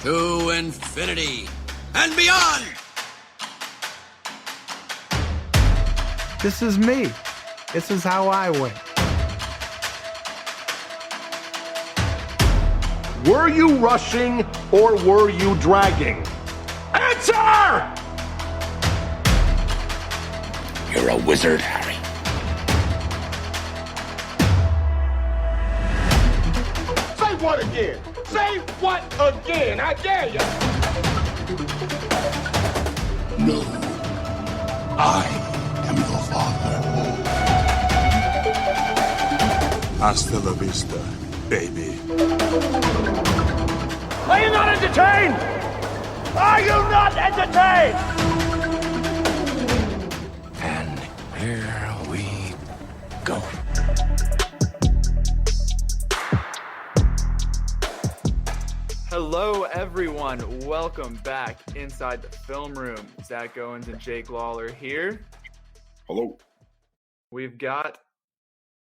to infinity and beyond. This is me. This is how I win. Were you rushing or were you dragging? Answer! You're a wizard, Harry. Say what again? Say what again? I dare you. No, I am your father. Hasta la vista, baby. Are you not entertained? Are you not entertained? And here we go. Hello, everyone. Welcome back inside the film room. Zach Owens and Jake Lawler here. Hello. We've got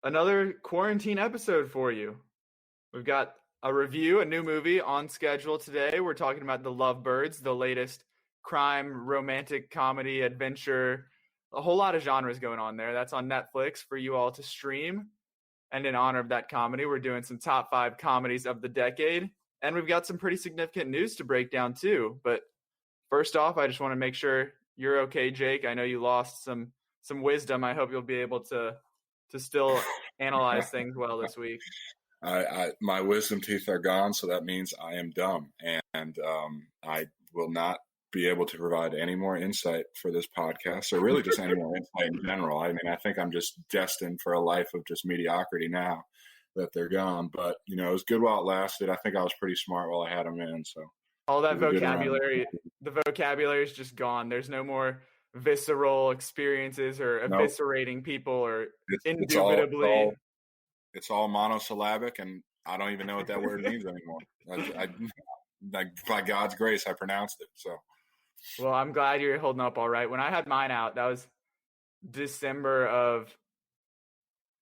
another quarantine episode for you. We've got a review, a new movie on schedule today. We're talking about The Lovebirds, the latest crime, romantic comedy, adventure, a whole lot of genres going on there. That's on Netflix for you all to stream. And in honor of that comedy, we're doing some top 5 comedies of the decade. And we've got some pretty significant news to break down too. But first off, I just want to make sure you're okay, Jake. I know you lost some wisdom. I hope you'll be able to still analyze things well this week. My wisdom teeth are gone, so that means I am dumb, and I will not be able to provide any more insight for this podcast, or really just any more insight in general. I mean, I think I'm just destined for a life of just mediocrity now that they're gone. But it was good while it lasted. I think I was pretty smart while I had them in. So all that vocabulary, the vocabulary is just gone. There's no more visceral experiences or eviscerating people, or indubitably. It's all monosyllabic, and I don't even know what that word means anymore. By God's grace, I pronounced it. So, well, I'm glad you're holding up all right. When I had mine out, that was December of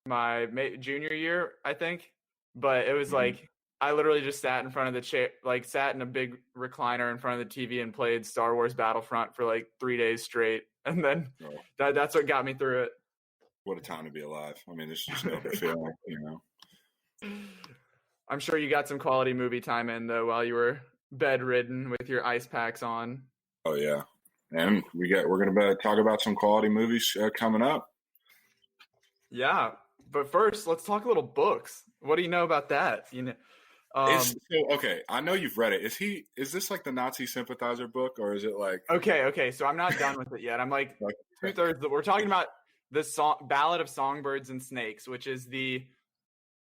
my junior year, I think. But it was like I literally just sat in front of the chair, like sat in a big recliner in front of the TV and played Star Wars Battlefront for like 3 days straight, and then that's what got me through it. What a time to be alive. I mean, there's just no feeling, I'm sure you got some quality movie time in, though, while you were bedridden with your ice packs on. Oh, yeah. And we're going to talk about some quality movies coming up. Yeah. But first, let's talk a little books. What do you know about that? Okay, I know you've read it. Is this like the Nazi sympathizer book, or is it like... Okay. So I'm not done with it yet. I'm like 2/3. We're talking about the Ballad of Songbirds and Snakes, which is the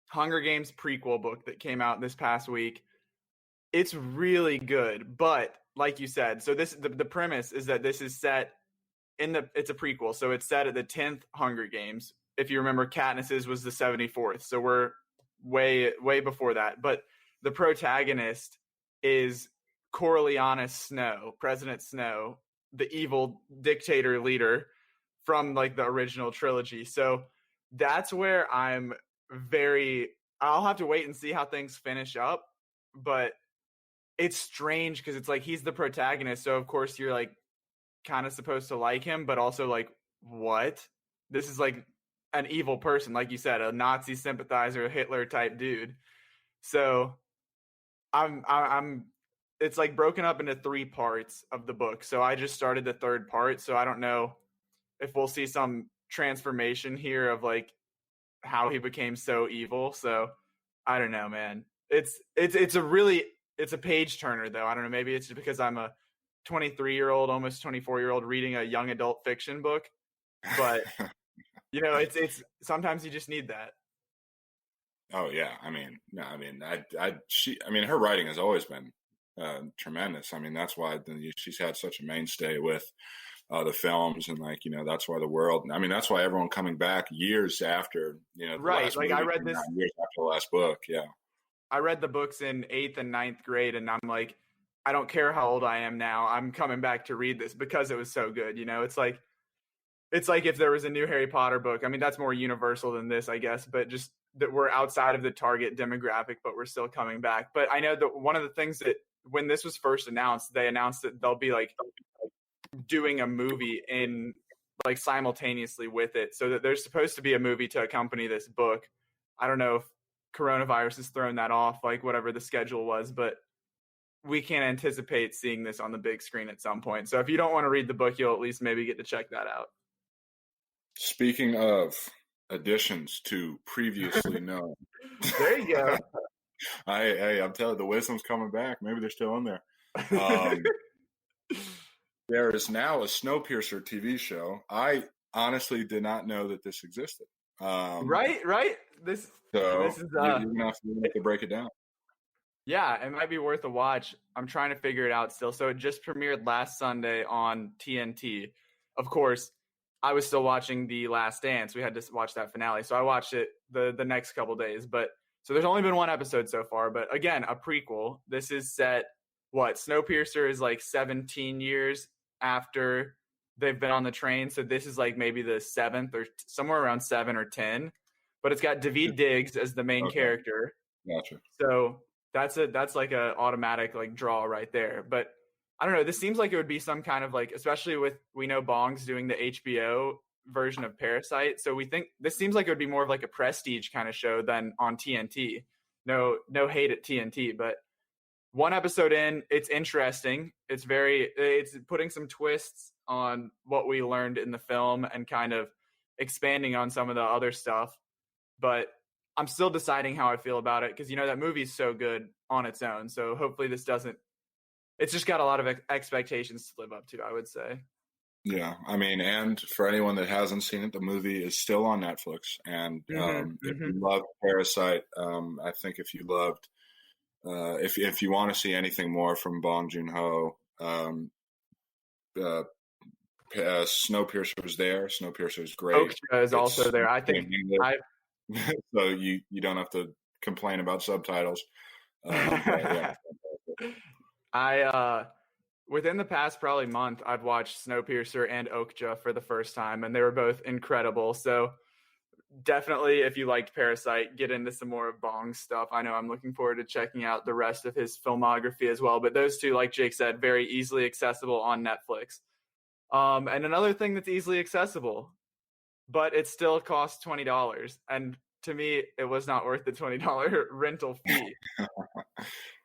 Hunger Games prequel book that came out this past week. It's really good, but like you said, so the premise is that this is set it's a prequel, so it's set at the 10th Hunger Games. If you remember, Katniss's was the 74th, so we're way before that. But the protagonist is Coriolanus Snow, President Snow, the evil dictator leader from like the original trilogy. So that's where I'll have to wait and see how things finish up, but it's strange because it's like he's the protagonist, so of course you're like kind of supposed to like him, but also like, what? This is like an evil person, like you said, a Nazi sympathizer, a Hitler type dude. So it's like broken up into 3 parts of the book. So I just started the 3rd part, so I don't know if we'll see some transformation here of like how he became so evil. So I don't know, man. It's a page turner though. I don't know. Maybe it's just because I'm a 23-year-old, almost 24-year-old reading a young adult fiction book, but it's sometimes you just need that. Oh yeah. Her writing has always been tremendous. I mean, that's why she's had such a mainstay with the films, and that's why the world. I mean, that's why everyone coming back years after right. Like I read this years after the last book. Yeah, I read the books in 8th and 9th grade, and I'm like, I don't care how old I am now. I'm coming back to read this because it was so good. It's like if there was a new Harry Potter book. I mean, that's more universal than this, I guess. But just that we're outside of the target demographic, but we're still coming back. But I know that one of the things that when this was first announced, they announced that they'll be like doing a movie in like simultaneously with it, so that there's supposed to be a movie to accompany this book. I don't know if coronavirus has thrown that off, like whatever the schedule was, but we can't anticipate seeing this on the big screen at some point. So if you don't want to read the book, you'll at least maybe get to check that out. Speaking of additions to previously known, there you go. I'm telling you, the wisdom's coming back. Maybe they're still in there. There is now a Snowpiercer TV show. I honestly did not know that this existed. Right. This is you're gonna have to break it down. Yeah, it might be worth a watch. I'm trying to figure it out still. So it just premiered last Sunday on TNT. Of course, I was still watching The Last Dance. We had to watch that finale. So I watched it the next couple days. But so there's only been one episode so far. But again, a prequel. This is set, Snowpiercer is like 17 years after they've been on the train. So this is like maybe the 7th or somewhere around 7 or 10. But it's got Daveed Diggs as the main character. Gotcha. So that's like a automatic like draw right there. But I don't know, this seems like it would be some kind of like, especially with, we know Bong's doing the HBO version of Parasite, so we think this seems like it would be more of like a prestige kind of show than on TNT. No hate at TNT, but one episode in, it's interesting. It's putting some twists on what we learned in the film and kind of expanding on some of the other stuff. But I'm still deciding how I feel about it because, that movie is so good on its own. So hopefully this doesn't – it's just got a lot of expectations to live up to, I would say. Yeah. I mean, and for anyone that hasn't seen it, the movie is still on Netflix. And if you love Parasite, I think if you loved if you want to see anything more from Bong Joon-ho, Snowpiercer was there. Snowpiercer is great. Okja is also there. I think so you don't have to complain about subtitles. Yeah. I within the past probably month, I've watched Snowpiercer and Okja for the first time, and they were both incredible. So definitely, if you liked Parasite, get into some more of Bong's stuff. I know I'm looking forward to checking out the rest of his filmography as well. But those two, like Jake said, very easily accessible on Netflix. And another thing that's easily accessible, but it still costs $20. And to me, it was not worth the $20 rental fee.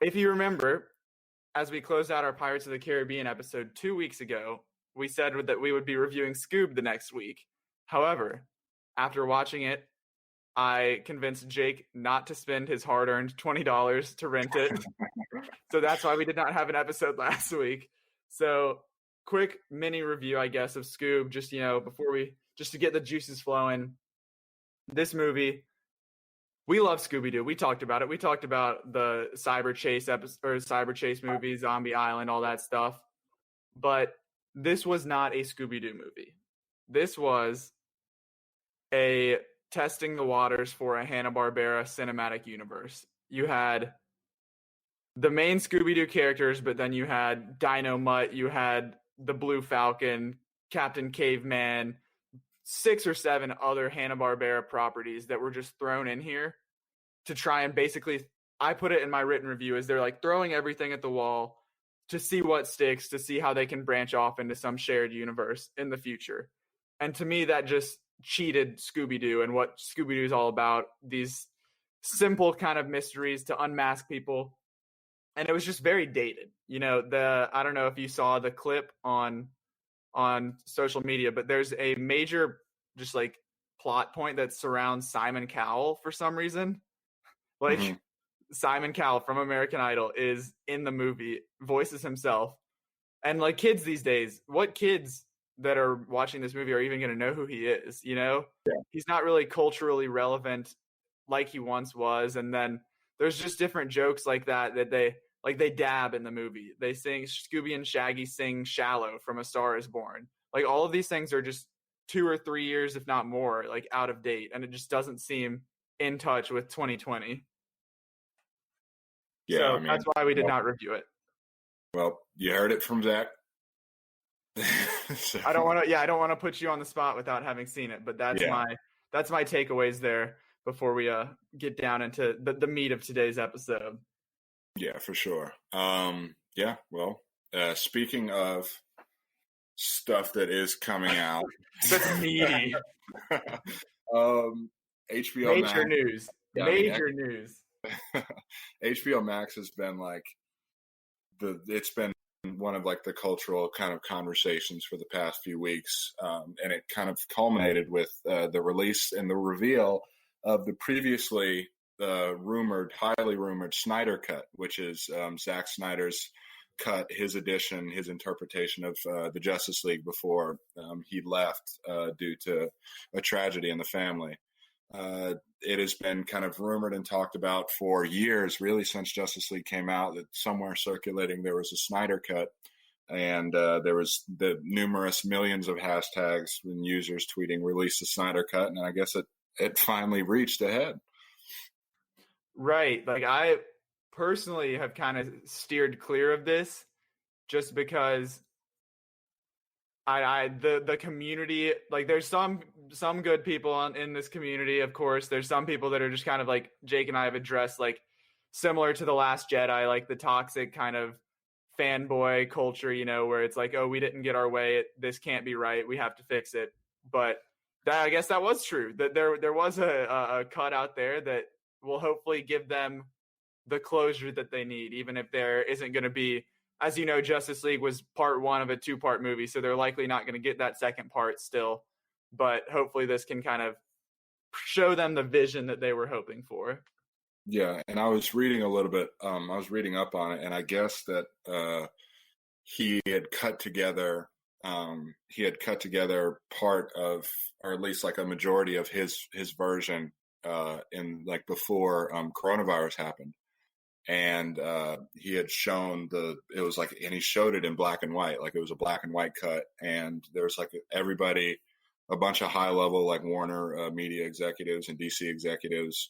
If you remember, as we closed out our Pirates of the Caribbean episode 2 weeks ago, we said that we would be reviewing SCOOB the next week. However, after watching it, I convinced Jake not to spend his hard-earned $20 to rent it. So that's why we did not have an episode last week. So quick mini review, I guess, of SCOOB, just to get the juices flowing. This movie, we love Scooby-Doo. We talked about it. We talked about the Cyber Chase movie, Zombie Island, all that stuff. But this was not a Scooby-Doo movie. This was a testing the waters for a Hanna-Barbera cinematic universe. You had the main Scooby-Doo characters, but then you had Dino Mutt, you had the Blue Falcon, Captain Caveman, 6 or 7 other Hanna-Barbera properties that were just thrown in here to try and basically, I put it in my written review, as they're like throwing everything at the wall to see what sticks, to see how they can branch off into some shared universe in the future. And to me, that just cheated Scooby-Doo and what Scooby-Doo is all about, these simple kind of mysteries to unmask people. And it was just very dated. I don't know if you saw the clip on social media, but there's a major just like plot point that surrounds Simon Cowell for some reason. Like Simon Cowell from American Idol is in the movie, voices himself. And like kids these days, what kids that are watching this movie are even going to know who he is? Yeah. He's not really culturally relevant like he once was. And then there's just different jokes like that they dab in the movie. They sing, Scooby and Shaggy sing Shallow from A Star Is Born. Like all of these things are just 2 or 3 years, if not more, like out of date. And it just doesn't seem in touch with 2020. Yeah, so that's why we did not review it. Well, you heard it from Zach. I don't want to put you on the spot without having seen it, but that's my takeaways there. before we get down into the meat of today's episode. Yeah, for sure. Yeah, well, speaking of stuff that is coming out, that's meaty. HBO Major Max news. Yeah, Major news. HBO Max has been like it's been one of like the cultural kind of conversations for the past few weeks, and it kind of culminated with the release and the reveal of the previously highly rumored Snyder Cut, which is Zack Snyder's cut, his edition, his interpretation of the Justice League before he left due to a tragedy in the family. It has been kind of rumored and talked about for years, really since Justice League came out, that somewhere circulating there was a Snyder Cut, and there was the numerous millions of hashtags and users tweeting "Release the Snyder Cut," and I guess it finally reached a head. Right. Like, I personally have kind of steered clear of this just because the community, like, there's some good people in this community, of course. There's some people that are just kind of like Jake and I have addressed, like, similar to The Last Jedi, like the toxic kind of fanboy culture, you know, where it's like, oh, we didn't get our way, this can't be right, we have to fix it. But I guess that was true, that there was a cut out there that will hopefully give them the closure that they need, even if there isn't going to be, as you know, Justice League was part one of a 2-part movie, so they're likely not going to get that second part still. But hopefully this can kind of show them the vision that they were hoping for. Yeah, and I was reading a little bit, I was reading up on it, and I guess that he had cut together part of, or at least like a majority of his version in like before coronavirus happened. And he had shown it was like, and he showed it in black and white, like it was a black and white cut. And there was like a bunch of high level, like Warner media executives and DC executives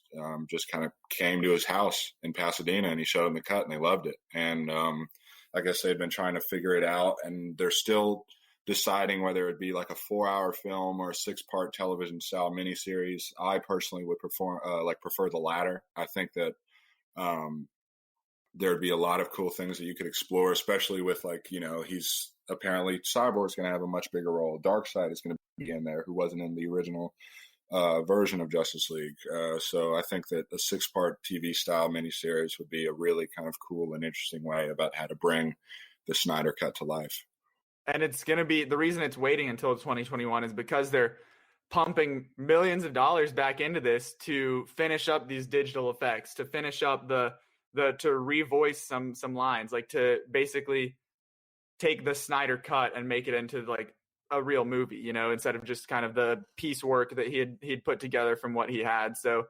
just kind of came to his house in Pasadena, and he showed them the cut, and they loved it. And I guess they'd been trying to figure it out, and they're still deciding whether it'd be like a 4-hour film or a 6-part television style miniseries. I personally would prefer the latter. I think that there'd be a lot of cool things that you could explore, especially with, like, you know, he's apparently Cyborg's going to have a much bigger role. Darkseid is going to be in there, who wasn't in the original version of Justice League. So I think that a 6-part TV style miniseries would be a really kind of cool and interesting way about how to bring the Snyder Cut to life. And it's going to be, the reason it's waiting until 2021 is because they're pumping millions of dollars back into this to finish up these digital effects, to finish up to revoice some lines, like to basically take the Snyder Cut and make it into like a real movie, you know, instead of just kind of the piecework that he'd put together from what he had. So,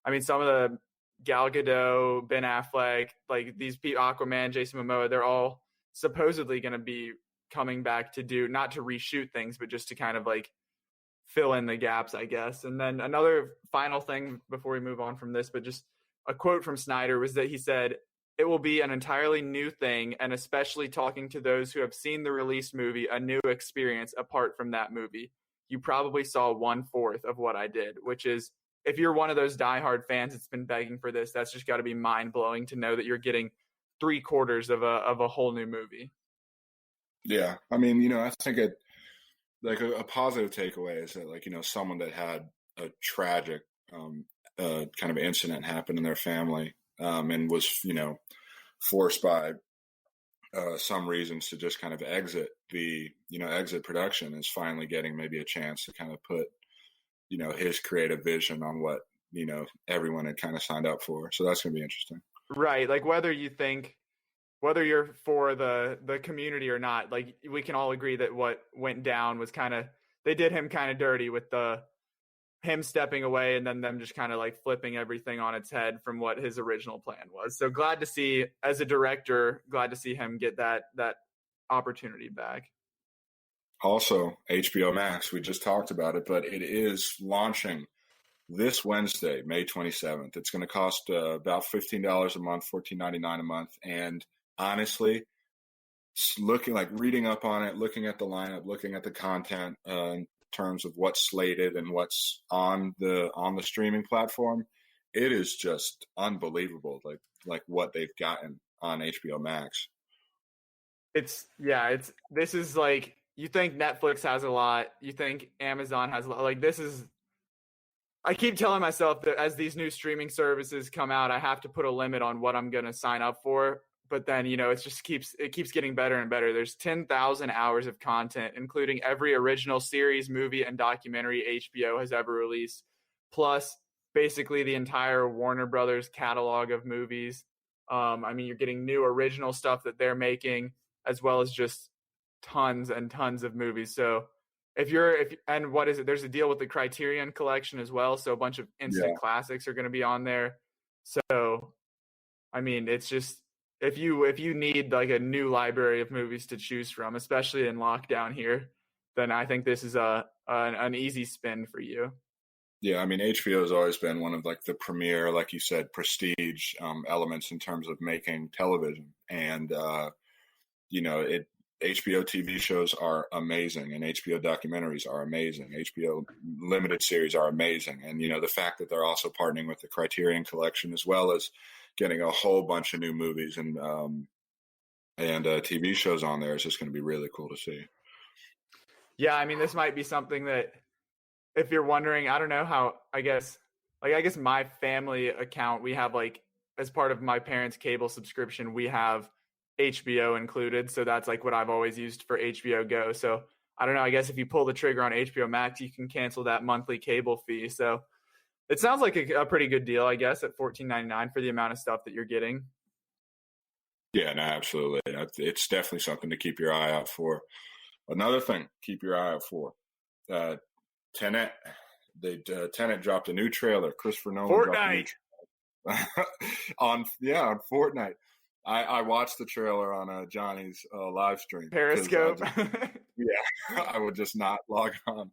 I mean, some of the Gal Gadot, Ben Affleck, like these people, Aquaman, Jason Momoa, they're all supposedly going to be coming back to do, not to reshoot things, but just to kind of like fill in the gaps, I guess. And then another final thing before we move on from this, but just a quote from Snyder was that he said, "It will be an entirely new thing, and especially talking to those who have seen the released movie, a new experience apart from that movie. You probably saw 1/4 of what I did," which is, if you're one of those diehard fans that's been begging for this, that's just got to be mind-blowing to know that you're getting 3/4 of a whole new movie. Yeah, I mean, you know, I think a positive takeaway is that, like, you know, someone that had a tragic kind of incident happen in their family and was, you know, forced by some reasons to just kind of exit production, is finally getting maybe a chance to kind of put, you know, his creative vision on what, you know, everyone had kind of signed up for. So that's going to be interesting. Right. Like, whether you're for the community or not, like, we can all agree that what went down was they did him kind of dirty with him stepping away and then them just kind of like flipping everything on its head from what his original plan was. So glad to see, as a director, him get that opportunity back. Also, HBO Max, we just talked about it, but it is launching this Wednesday, May 27th. It's going to cost about $15 a month, $14.99 a month. And honestly, reading up on it, looking at the lineup, looking at the content, terms of what's slated and what's on the streaming platform, it is just unbelievable. Like what they've gotten on HBO Max. This is like, you think Netflix has a lot, you think Amazon has a lot. Like, this is, I keep telling myself that as these new streaming services come out, I have to put a limit on what I'm going to sign up for. But then, it keeps getting better and better. There's 10,000 hours of content, including every original series, movie, and documentary HBO has ever released, plus basically the entire Warner Brothers catalog of movies. You're getting new original stuff that they're making, as well as just tons and tons of movies. So there's a deal with the Criterion Collection as well. So a bunch of instant classics are going to be on there. So, it's just, if you need like a new library of movies to choose from, especially in lockdown here, then I think this is an easy spin for you. Yeah, HBO has always been one of like the premier, like you said, prestige elements in terms of making television. And HBO TV shows are amazing, and HBO documentaries are amazing. HBO limited series are amazing. And, the fact that they're also partnering with the Criterion Collection, as well as getting a whole bunch of new movies and TV shows on there, is just going to be really cool to see. Yeah, this might be something that, if you're wondering, I don't know how, I guess my family account, we have like, as part of my parents' cable subscription, we have HBO included. So that's like what I've always used for HBO Go. So I don't know, I guess if you pull the trigger on HBO Max, you can cancel that monthly cable fee. So it sounds like a pretty good deal, I guess, at $14.99 for the amount of stuff that you're getting. Yeah, no, absolutely. It's definitely something to keep your eye out for. Another thing, keep your eye out for. Tenet. Tenet dropped a new trailer. Christopher Nolan dropped a new trailer. on Fortnite. I watched the trailer on Johnny's live stream. Periscope. I would just not log on.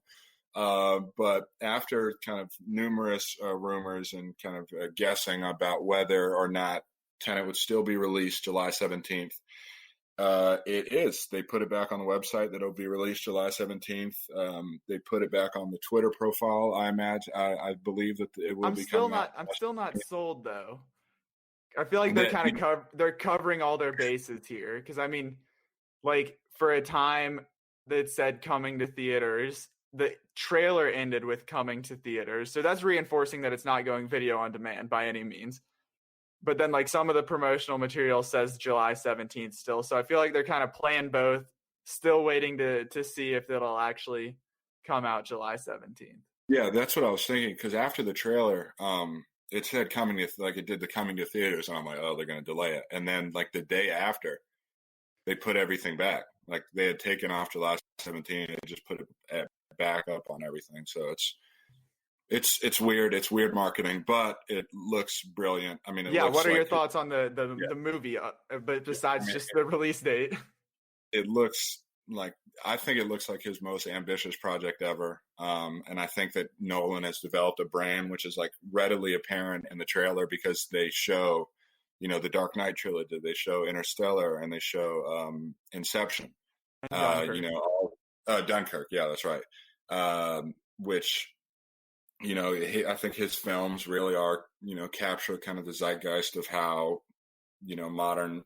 But after kind of numerous rumors and kind of guessing about whether or not Tenet would still be released July 17th, it is. They put it back on the website that it'll be released July 17th. They put it back on the Twitter profile. I imagine. I believe that it will be coming out. I'm still not sold though. I feel like they're covering all their bases here, because like for a time that said coming to theaters, the trailer ended with coming to theaters, so that's reinforcing that it's not going video on demand by any means. But then like some of the promotional material says July 17th still, so I feel like they're kind of playing both, still waiting to see if it'll actually come out July 17th. Yeah, that's what I was thinking, because after the trailer, it said it did the coming to theaters, and I'm like, oh, they're going to delay it. And then like the day after, they put everything back. Like they had taken off July 17th, and they just put it back up on everything. So it's weird. It's weird marketing, but it looks brilliant. What are your thoughts on the movie? But besides just the release date, it looks like, I think it looks like his most ambitious project ever. And I think that Nolan has developed a brand, which is like readily apparent in the trailer, because they show, the Dark Knight trilogy, they show Interstellar, and they show Inception. Dunkirk. Yeah, that's right. Which, I think his films really are, capture kind of the zeitgeist of how, modern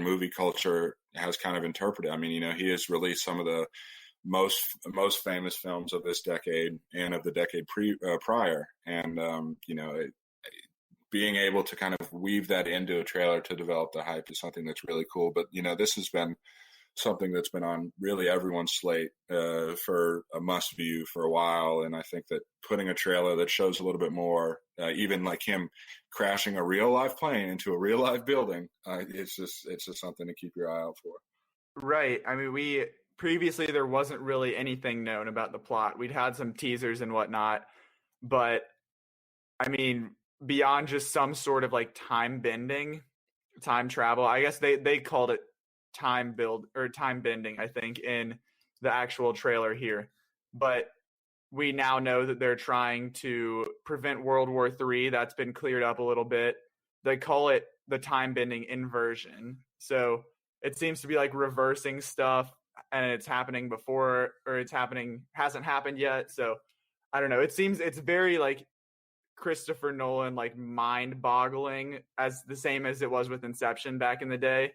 movie culture has kind of interpreted. He has released some of the most famous films of this decade and of the decade prior. And, being able to kind of weave that into a trailer to develop the hype is something that's really cool. But, this has been something that's been on really everyone's slate for a must view for a while. And I think that putting a trailer that shows a little bit more, even like him crashing a real life plane into a real life building, it's just something to keep your eye out for. Right. Previously there wasn't really anything known about the plot. We'd had some teasers and whatnot, but beyond just some sort of like time travel, I guess they called it time bending, I think, in the actual trailer here. But we now know that they're trying to prevent World War III. That's been cleared up a little bit. They call it the time bending inversion. So it seems to be like reversing stuff and it's happening before, or hasn't happened yet. So I don't know. It's very like Christopher Nolan, like mind-boggling, as the same as it was with Inception back in the day.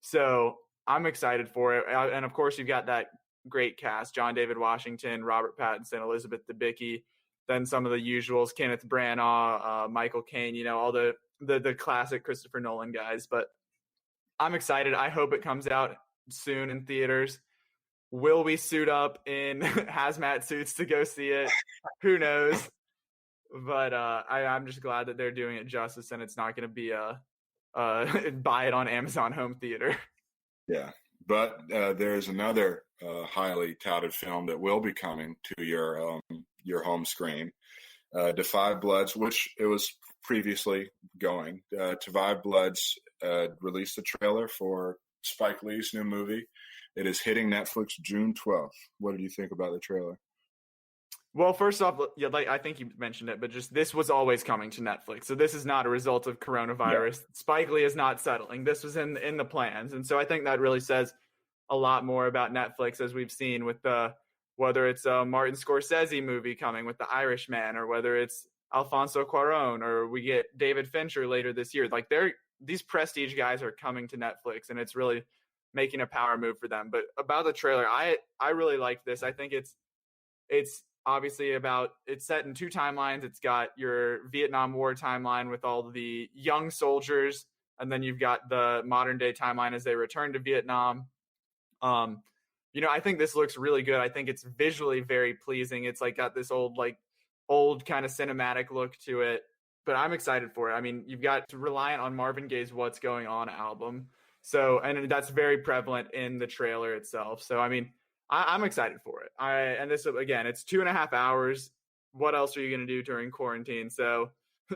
So I'm excited for it. And of course, you've got that great cast: John David Washington, Robert Pattinson, Elizabeth Debicki, then some of the usuals: Kenneth Branagh, Michael Caine, all the classic Christopher Nolan guys. But I'm excited. I hope it comes out soon in theaters. Will we suit up in hazmat suits to go see it? Who knows? But I'm just glad that they're doing it justice, and it's not going to be buy it on Amazon Home Theater. Yeah, but there's another highly touted film that will be coming to your home screen, To Five Bloods, which it was previously going. To Five Bloods released the trailer for Spike Lee's new movie. It is hitting Netflix June 12th. What did you think about the trailer? Well, first off, yeah, like I think you mentioned it, but just this was always coming to Netflix. So this is not a result of coronavirus. Yeah. Spike Lee is not settling. This was in the plans. And so I think that really says a lot more about Netflix, as we've seen with whether it's a Martin Scorsese movie coming with The Irishman, or whether it's Alfonso Cuarón, or we get David Fincher later this year. Like these prestige guys are coming to Netflix, and it's really making a power move for them. But about the trailer, I really like this. I think it's obviously it's set in two timelines. It's got your Vietnam War timeline with all the young soldiers, and then you've got the modern day timeline as they return to Vietnam. I think this looks really good. I think it's visually very pleasing. It's like got this old kind of cinematic look to it, but I'm excited for it. I mean, you've got reliant on Marvin Gaye's What's Going On album. So, and that's very prevalent in the trailer itself. So, I mean, I'm excited for it. And this, again, it's 2.5 hours. What else are you going to do during quarantine? So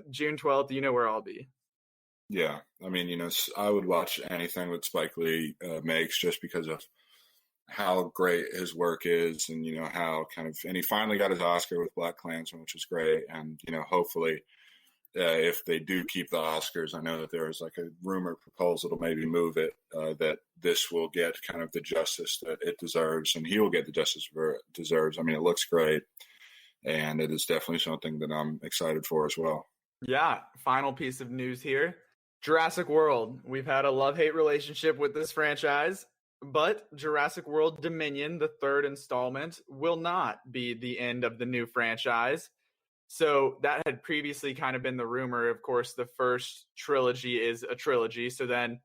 June 12th, you know where I'll be. Yeah. I mean, I would watch anything that Spike Lee makes, just because of how great his work is, and, how and he finally got his Oscar with BlacKkKlansman, which is great. And, hopefully if they do keep the Oscars, I know that there is like a rumor proposal to maybe move it, that this will get kind of the justice that it deserves, and he will get the justice it deserves. I mean, it looks great, and it is definitely something that I'm excited for as well. Yeah. Final piece of news here. Jurassic World. We've had a love-hate relationship with this franchise, but Jurassic World Dominion, the third installment, will not be the end of the new franchise. So that had previously kind of been the rumor. Of course, the first trilogy is a trilogy. So then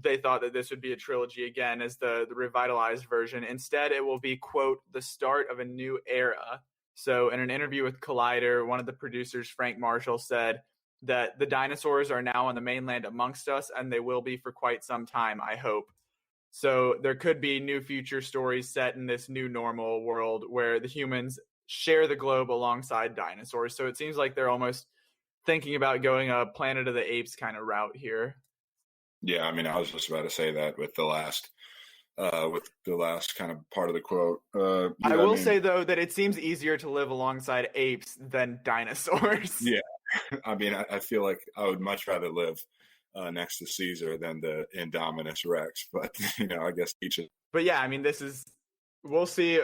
they thought that this would be a trilogy again as the revitalized version. Instead, it will be, quote, the start of a new era. So in an interview with Collider, one of the producers, Frank Marshall, said that the dinosaurs are now on the mainland amongst us, and they will be for quite some time, I hope. So there could be new future stories set in this new normal world where the humans share the globe alongside dinosaurs. So it seems like they're almost thinking about going a Planet of the Apes kind of route here. Yeah, I mean, I was just about to say that with the last kind of part of the quote. I will say, though, that it seems easier to live alongside apes than dinosaurs. Yeah, I mean, I feel like I would much rather live next to Caesar than the Indominus Rex, but I guess each of. But yeah, I mean, we'll see.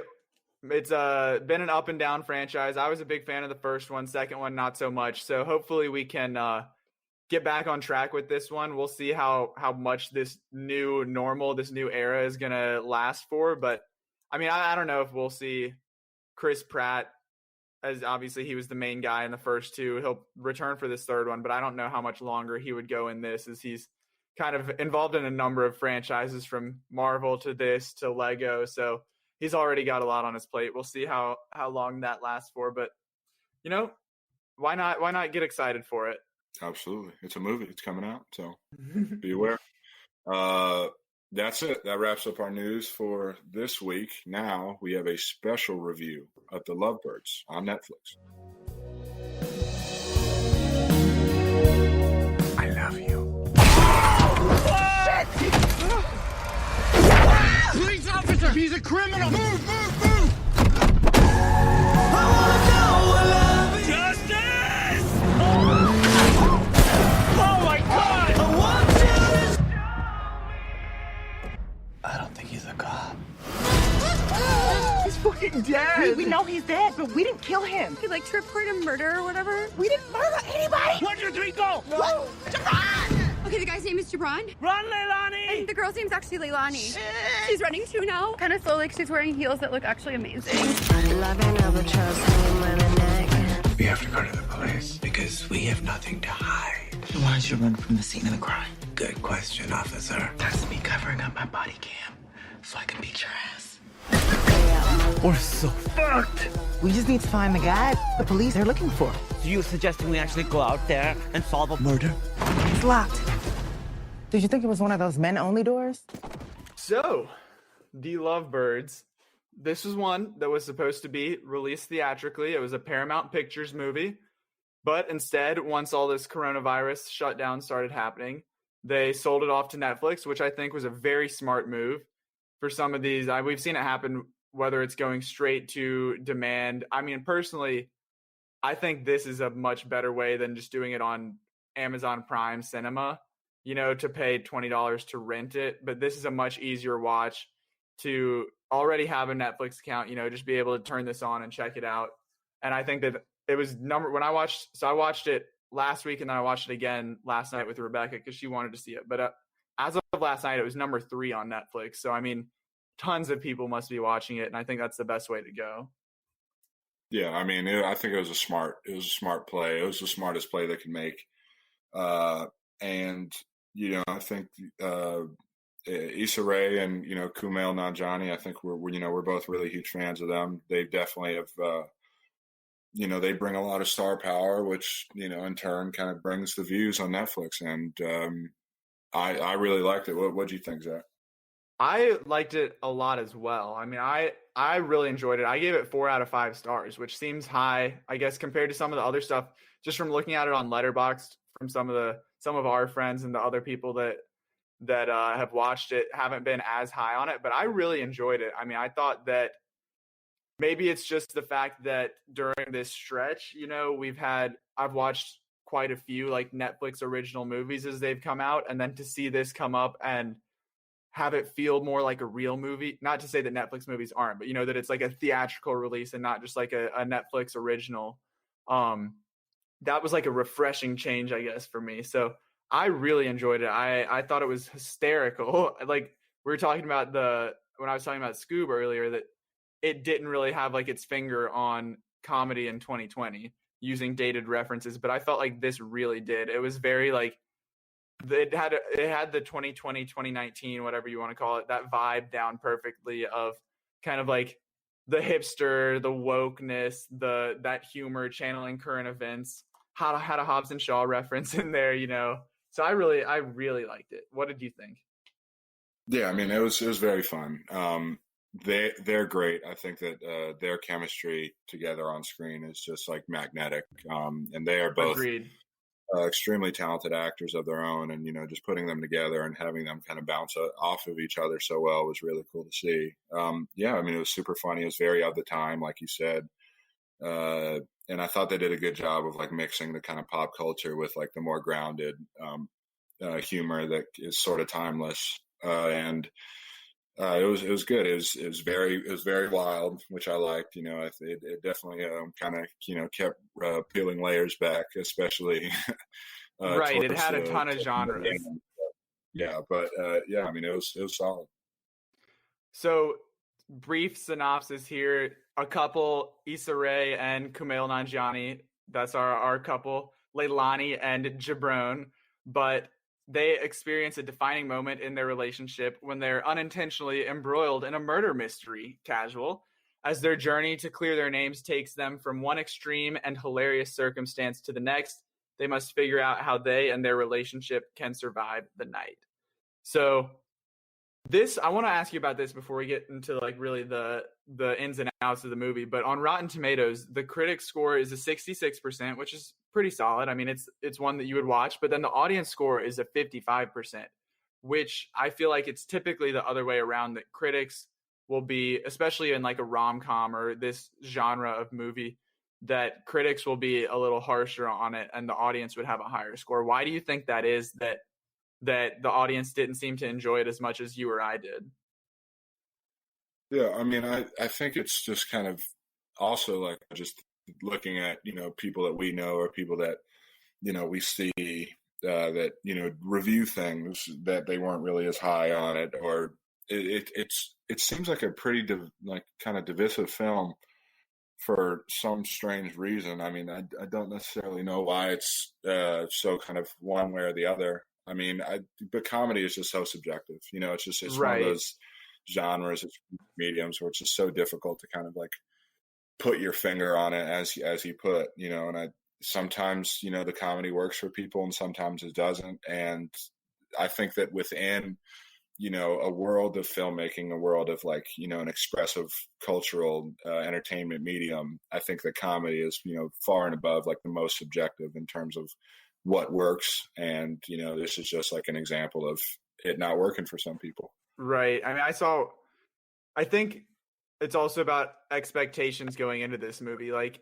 It's been an up and down franchise. I was a big fan of the first one, second one not so much. So hopefully we can get back on track with this one. We'll see how much this new normal, this new era is going to last for. But I mean, I don't know if we'll see Chris Pratt, as obviously he was the main guy in the first two. He'll return for this third one, but I don't know how much longer he would go in this, as he's kind of involved in a number of franchises, from Marvel to this to Lego. So he's already got a lot on his plate. We'll see how long that lasts for, but why not get excited for it? Absolutely. It's a movie. It's coming out, so be aware. That's it. That wraps up our news for this week. Now we have a special review of The Lovebirds on Netflix. I love you. Police officer! He's a criminal! Move, move, move! Justice! Oh my God! I don't think he's a cop. dead. We know he's dead, but we didn't kill him. He like to report a murder or whatever. We didn't murder anybody. 1, 2, 3, go. What? Jabron! Okay, the guy's name is Jabron. Run, Leilani. And the girl's name's actually Leilani. She's running too now. Kind of slow, like she's wearing heels that look actually amazing. We have to go to the police because we have nothing to hide. Why did you run from the scene of the crime? Good question, officer. That's me covering up my body cam so I can beat your ass. We're so fucked. We just need to find the guy the police are looking for. So you suggesting we actually go out there and solve a murder? It's locked. Did you think it was one of those men-only doors? So, the Lovebirds. This was one that was supposed to be released theatrically. It was a Paramount Pictures movie. But instead, once all this coronavirus shutdown started happening, they sold it off to Netflix, which I think was a very smart move for some of these. We've seen it happen, whether it's going straight to demand. I mean, personally, I think this is a much better way than just doing it on Amazon Prime Cinema, to pay $20 to rent it. But this is a much easier watch to already have a Netflix account, just be able to turn this on and check it out. And I think that it was I watched it last week and then I watched it again last night with Rebecca because she wanted to see it. But as of last night, it was number 3 on Netflix. So, I mean, tons of people must be watching it. And I think that's the best way to go. Yeah, I mean, I think it was a smart play. It was the smartest play they could make. And, I think Issa Rae and, Kumail Nanjiani, I think we're both really huge fans of them. They definitely have, they bring a lot of star power, which, in turn kind of brings the views on Netflix. And I really liked it. What do you think, Zach? I liked it a lot as well. I mean, I really enjoyed it. I gave it 4 out of 5 stars, which seems high, I guess, compared to some of the other stuff, just from looking at it on Letterboxd from some of our friends and the other people that have watched it haven't been as high on it, but I really enjoyed it. I mean, I thought that maybe it's just the fact that during this stretch, I've watched quite a few like Netflix original movies as they've come out, and then to see this come up and have it feel more like a real movie, not to say that Netflix movies aren't, but that it's like a theatrical release and not just like a Netflix original. That was like a refreshing change, I guess, for me. So I really enjoyed it. I thought it was hysterical. Like we were talking about when I was talking about SCOOB earlier, that it didn't really have like its finger on comedy in 2020 using dated references, but I felt like this really did. It was very like, it had the 2020, 2019, whatever you want to call it, that vibe down perfectly of kind of like the hipster, the wokeness, that humor, channeling current events, had a Hobbs and Shaw reference in there, So I really liked it. What did you think? Yeah, I mean, it was very fun. They're great. I think that their chemistry together on screen is just like magnetic. And they are both extremely talented actors of their own, and just putting them together and having them kind of bounce off of each other so well was really cool to see. Yeah, I mean, it was super funny. It was very of the time, like you said. And I thought they did a good job of like mixing the kind of pop culture with like the more grounded humor that is sort of timeless. And it was good. It was very wild, which I liked. It definitely kind of kept peeling layers back, especially. Right, it had a ton of genres. Yeah, but yeah, I mean, it was solid. So, brief synopsis here: a couple, Issa Rae and Kumail Nanjiani. That's our couple, Leilani and Jabron, but they experience a defining moment in their relationship when they're unintentionally embroiled in a murder mystery, casual, as their journey to clear their names takes them from one extreme and hilarious circumstance to the next. They must figure out how they and their relationship can survive the night. So I want to ask you about this before we get into like really the ins and outs of the movie, but on Rotten Tomatoes, the critic score is a 66%, which is pretty solid. I mean, it's one that you would watch, but then the audience score is a 55%, which I feel like it's typically the other way around, that critics will be, especially in like a rom-com or this genre of movie, that critics will be a little harsher on it and the audience would have a higher score. Why do you think that is, that the audience didn't seem to enjoy it as much as you or I did? Yeah, I mean, I think it's just kind of also like just looking at, people that we know or people that, we see that, review things that they weren't really as high on it, or it seems like a pretty kind of divisive film for some strange reason. I mean, I don't necessarily know why it's so kind of one way or the other. I mean, but comedy is just so subjective. It's one of those genres, it's mediums where it's just so difficult to kind of like put your finger on it as you put, and sometimes, the comedy works for people and sometimes it doesn't. And I think that within, a world of filmmaking, a world of like, an expressive cultural entertainment medium, I think that comedy is, far and above like the most subjective in terms of what works. And, this is just like an example of it not working for some people. Right. I mean, I think it's also about expectations going into this movie. Like,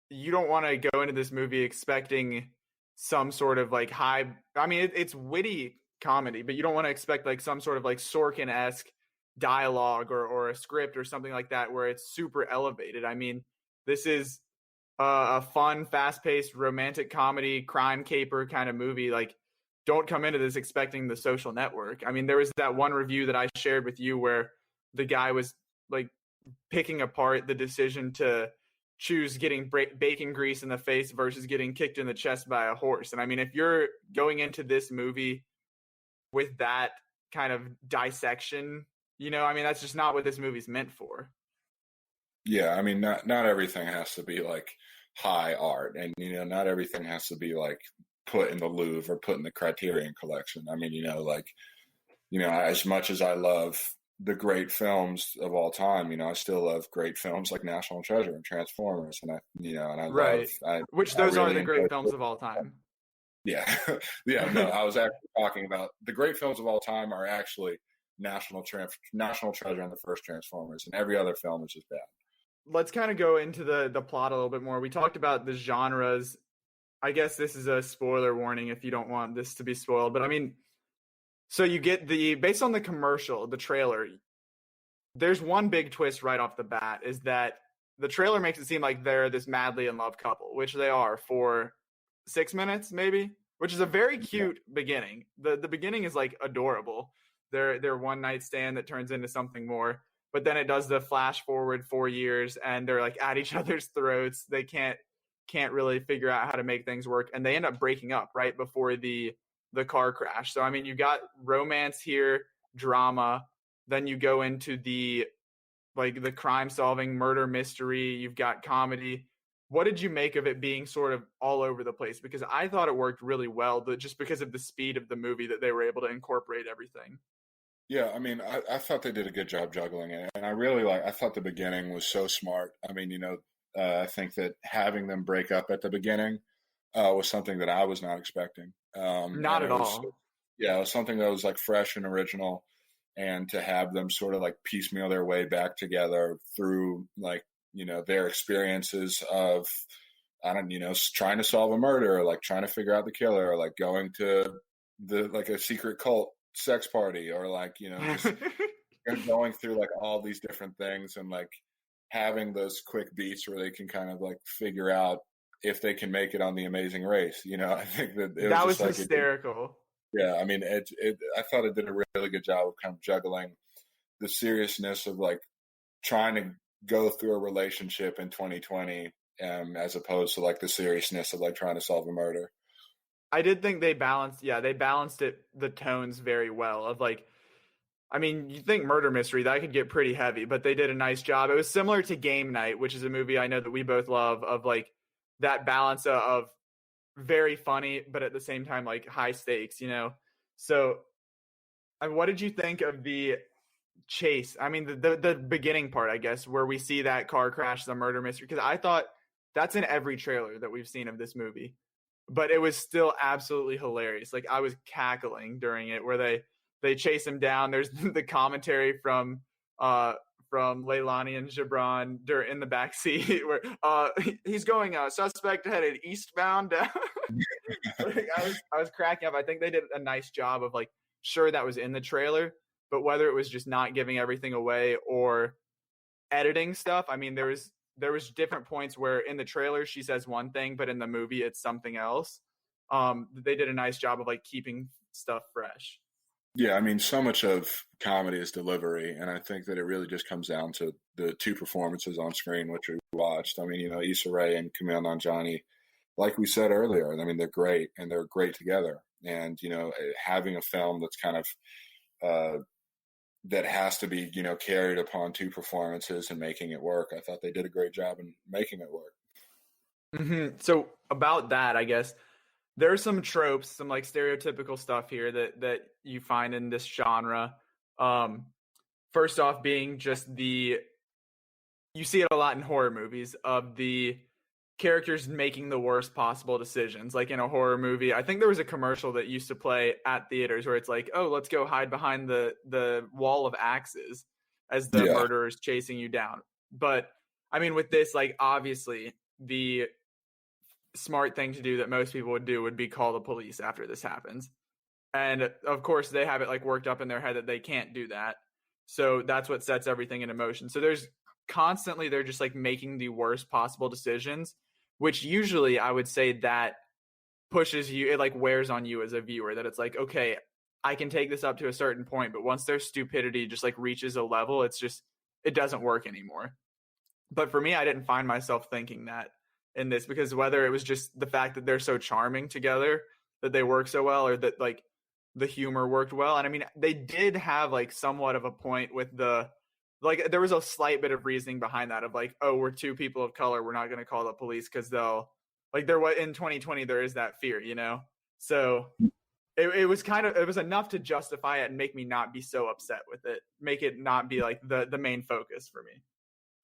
you don't want to go into this movie expecting some sort of like it's witty comedy, but you don't want to expect like some sort of like Sorkin-esque dialogue or a script or something like that where it's super elevated. I mean, this is a fun, fast-paced, romantic comedy, crime caper kind of movie. Like, don't come into this expecting The Social Network. I mean, there was that one review that I shared with you where the guy was like picking apart the decision to choose getting bacon grease in the face versus getting kicked in the chest by a horse. And I mean, if you're going into this movie with that kind of dissection, that's just not what this movie's meant for. Yeah, I mean, not everything has to be like high art, and not everything has to be like put in the Louvre or put in the Criterion Collection. I mean, as much as I love the great films of all time, I still love great films like National Treasure and Transformers, and I right. Which those really are the great films of all time. Yeah, yeah. No, I was actually talking about the great films of all time are actually National Treasure and the first Transformers, and every other film is just bad. Let's kind of go into the plot a little bit more. We talked about the genres. I guess this is a spoiler warning if you don't want this to be spoiled. But I mean, so you get based on the commercial, the trailer, there's one big twist right off the bat is that the trailer makes it seem like they're this madly in love couple, which they are for 6 minutes maybe, which is a very cute beginning. The beginning is like adorable. Their one night stand that turns into something more. But then it does the flash forward 4 years and they're like at each other's throats. They can't really figure out how to make things work. And they end up breaking up right before the car crash. So, I mean, you got romance here, drama. Then you go into the crime solving murder mystery. You've got comedy. What did you make of it being sort of all over the place? Because I thought it worked really well, but just because of the speed of the movie that they were able to incorporate everything. Yeah, I mean, I thought they did a good job juggling it, and I thought the beginning was so smart. I mean, I think that having them break up at the beginning was something that I was not expecting. Not at all. Yeah, it was something that was like fresh and original, and to have them sort of like piecemeal their way back together through like, their experiences of, trying to solve a murder, or like trying to figure out the killer, or like going to a secret cult sex party, or like, just going through like all these different things, and like having those quick beats where they can kind of like figure out if they can make it on The Amazing Race. I think that was like hysterical. Yeah, I mean, I thought it did a really good job of kind of juggling the seriousness of like trying to go through a relationship in 2020, as opposed to like the seriousness of like trying to solve a murder. I did think they balanced the tones very well of like, I mean, you think murder mystery, that could get pretty heavy, but they did a nice job. It was similar to Game Night, which is a movie I know that we both love, of like that balance of very funny, but at the same time, like high stakes, So what did you think of the chase? I mean, the beginning part, I guess, where we see that car crash, the murder mystery, because I thought that's in every trailer that we've seen of this movie. But it was still absolutely hilarious. Like, I was cackling during it, where they chase him down. There's the commentary from Leilani and Gibran in the back seat where he's going suspect headed eastbound down. Like, I was cracking up. I think they did a nice job of like, sure, that was in the trailer, but whether it was just not giving everything away or editing stuff. I mean, there was different points where in the trailer she says one thing, but in the movie it's something else. They did a nice job of like keeping stuff fresh. Yeah, I mean, so much of comedy is delivery, and I think that it really just comes down to the two performances on screen, which we watched. I mean, you know, Issa Rae and Kumail Nanjiani, like we said earlier, I mean, they're great, and they're great together. And, you know, having a film that's kind of that has to be, you know, carried upon two performances and making it work, I thought they did a great job in making it work. Mm-hmm. So about that, I guess, there's some tropes, some like stereotypical stuff here that you find in this genre. First off, being just you see it a lot in horror movies of the characters making the worst possible decisions. Like in a horror movie, I think there was a commercial that used to play at theaters where it's like, oh, let's go hide behind the wall of axes as the murderer's chasing you down. But I mean, with this, like, obviously the smart thing to do that most people would do would be call the police after this happens. And of course they have it like worked up in their head that they can't do that. So that's what sets everything into motion. So they're just like making the worst possible decisions, which usually I would say that pushes you, it like wears on you as a viewer, that it's like, okay, I can take this up to a certain point, but once their stupidity just like reaches a level, it doesn't work anymore. But for me, I didn't find myself thinking that in this, because whether it was just the fact that they're so charming together, that they work so well, or that like the humor worked well. And I mean, they did have like somewhat of a point with like there was a slight bit of reasoning behind that of like, oh, we're two people of color, we're not going to call the police because they'll like, there was in 2020 there is that fear, you know. So it was enough to justify it and make me not be so upset with it, make it not be like the main focus for me.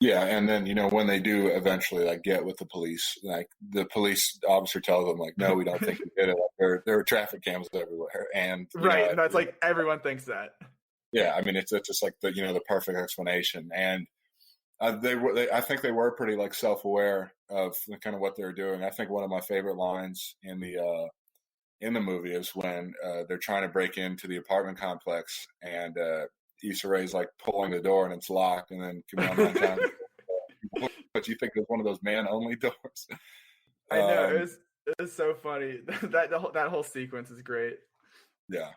Yeah, and then, you know, when they do eventually like get with the police, like the police officer tells them like, no, we don't think you did it. Like, there are traffic cams everywhere, and right, and that's like everyone thinks that. Yeah, I mean, it's just like the perfect explanation, and I think they were pretty like self-aware of kind of what they were doing. I think one of my favorite lines in the movie is when they're trying to break into the apartment complex, and Issa Rae's like pulling the door and it's locked, and then Kumail Nanjiani, but you think it's one of those man-only doors. I know, it was so funny. that whole sequence is great. Yeah.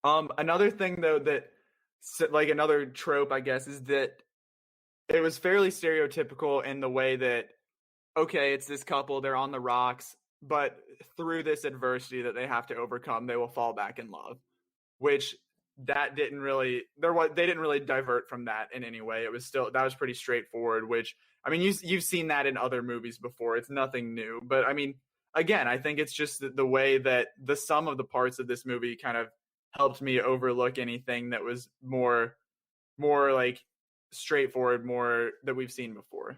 Another thing though that like another trope, I guess, is that it was fairly stereotypical in the way that, okay, it's this couple, they're on the rocks, but through this adversity that they have to overcome, they will fall back in love, which they didn't really divert from that in any way. It was still, that was pretty straightforward, which, I mean, you've seen that in other movies before. It's nothing new, but I mean, again, I think it's just the way that the sum of the parts of this movie kind of helped me overlook anything that was more like straightforward, more that we've seen before.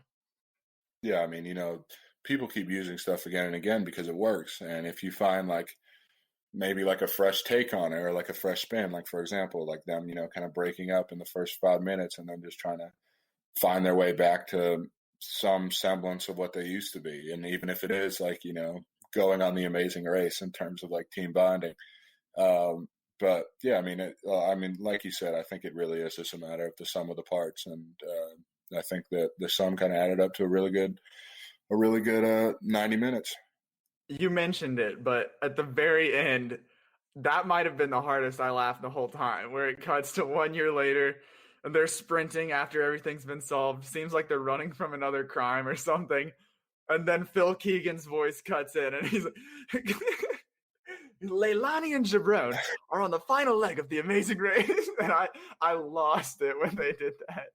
Yeah, I mean, you know, people keep using stuff again and again because it works. And if you find like maybe like a fresh take on it or like a fresh spin, like for example, like them, you know, kind of breaking up in the first 5 minutes and then just trying to find their way back to some semblance of what they used to be. And even if it is like, you know, going on the Amazing Race in terms of like team bonding. But yeah, I mean, like you said, I think it really is just a matter of the sum of the parts. And I think that the sum kind of added up to a really good 90 minutes. You mentioned it, but at the very end, that might have been the hardest I laughed the whole time, where it cuts to 1 year later and they're sprinting after everything's been solved. Seems like they're running from another crime or something. And then Phil Keegan's voice cuts in and he's like, Leilani and Gibran are on the final leg of the Amazing Race. And I lost it when they did that.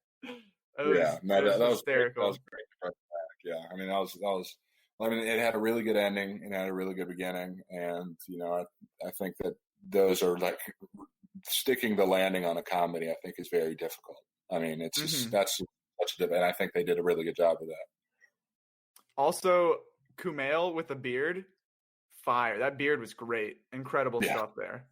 That was hysterical. That was great. Yeah, I mean, that was. I mean, it had a really good ending and had a really good beginning, and you know, I think that those are like sticking the landing on a comedy. I think is very difficult. I mean, it's just that's such a, and I think they did a really good job of that. Also, Kumail with a beard, fire. That beard was great. Incredible stuff there.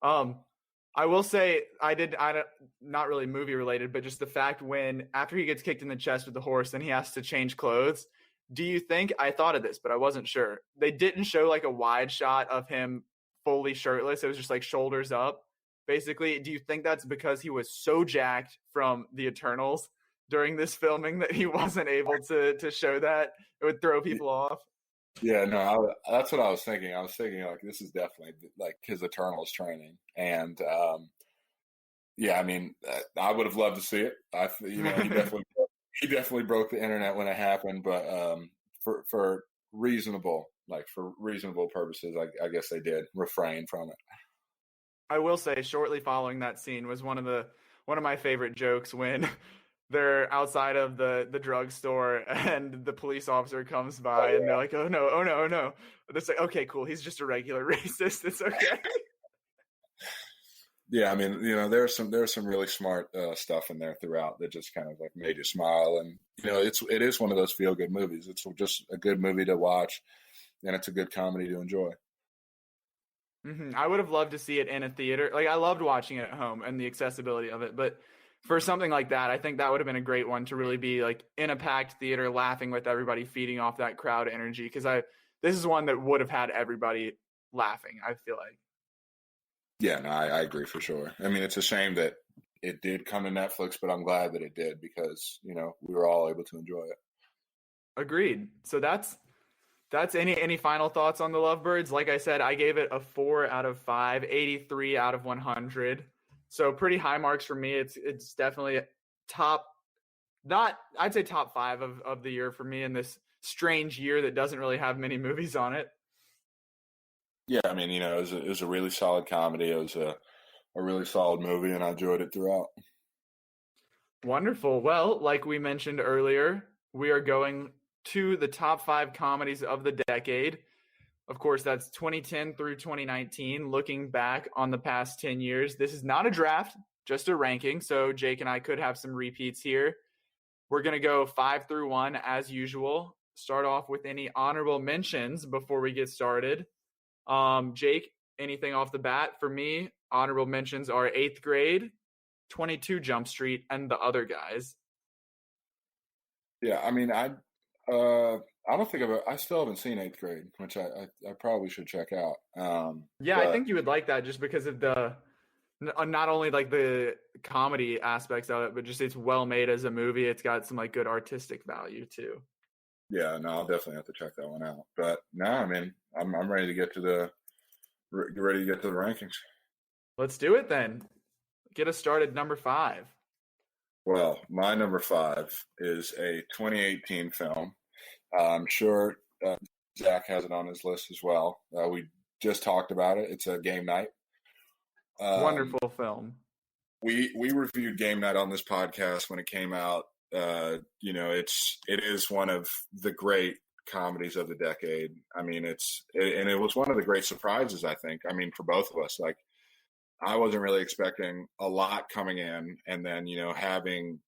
I will say I not really movie related, but just the fact when after he gets kicked in the chest with the horse and he has to change clothes. Do you think, I thought of this, but I wasn't sure. They didn't show like a wide shot of him fully shirtless. It was just like shoulders up. Basically, do you think that's because he was so jacked from the Eternals during this filming that he wasn't able to show that? It would throw people off. Yeah, no, that's what I was thinking. I was thinking like this is definitely like his Eternals training, and yeah, I mean, I would have loved to see it. He definitely broke the internet when it happened, but for reasonable purposes, I guess they did refrain from it. I will say, shortly following that scene was one of my favorite jokes when they're outside of the drugstore and the police officer comes by and they're like, oh no. It's like, okay, cool. He's just a regular racist. It's okay. Yeah, I mean, there's some really smart stuff in there throughout that just kind of like made you smile, and it is one of those feel good movies. It's just a good movie to watch, and it's a good comedy to enjoy. Mm-hmm. I would have loved to see it in a theater. Like, I loved watching it at home and the accessibility of it, but for something like that, I think that would have been a great one to really be like in a packed theater, laughing with everybody, feeding off that crowd energy. Because this is one that would have had everybody laughing, I feel like. Yeah, no, I agree for sure. I mean, it's a shame that it did come to Netflix, but I'm glad that it did because, we were all able to enjoy it. Agreed. So that's any final thoughts on the Lovebirds? Like I said, I gave it a 4 out of 5, 83 out of 100. So pretty high marks for me. It's definitely I'd say top 5 of the year for me in this strange year that doesn't really have many movies on it. Yeah, I mean, it was a really solid comedy. It was a really solid movie, and I enjoyed it throughout. Wonderful. Well, like we mentioned earlier, we are going to the top 5 comedies of the decade. Of course, that's 2010 through 2019, looking back on the past 10 years. This is not a draft, just a ranking, so Jake and I could have some repeats here. We're going to go 5 through 1 as usual. Start off with any honorable mentions before we get started. Jake, anything off the bat? For me, honorable mentions are 8th Grade, 22 Jump Street, and The Other Guys. Yeah, I mean, I don't think I still haven't seen 8th Grade, which I probably should check out. I think you would like that just because of the not only like the comedy aspects of it, but just it's well made as a movie. It's got some like good artistic value too. Yeah, no, I'll definitely have to check that one out. But no, I mean, I'm ready to get to the rankings. Let's do it then. Get us started. Number 5. Well, my number 5 is a 2018 film. I'm sure Zach has it on his list as well. We just talked about it. It's a Game Night. Wonderful film. We reviewed Game Night on this podcast when it came out. It is one of the great comedies of the decade. I mean, it was one of the great surprises, I think. I mean, for both of us, like I wasn't really expecting a lot coming in, and then having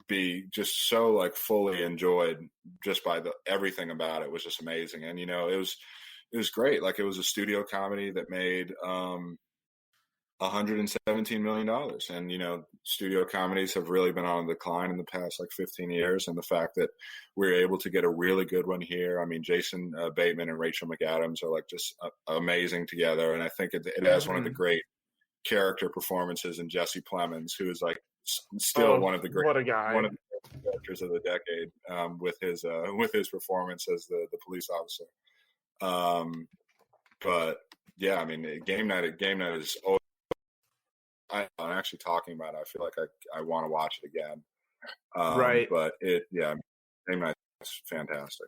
be just so like fully enjoyed just by everything about it was just amazing. And it was great. Like it was a studio comedy that made $117 million, and studio comedies have really been on the decline in the past like 15 years, and the fact that we were able to get a really good one here. I mean, Jason Bateman and Rachel McAdams are like just amazing together, and I think it has one of the great character performances in Jesse Plemons, who is like still one of the great characters of the decade, with his performance as the police officer. But yeah, I mean, Game Night is always, I'm actually talking about it. I feel like I want to watch it again. Right. But Game Night is fantastic.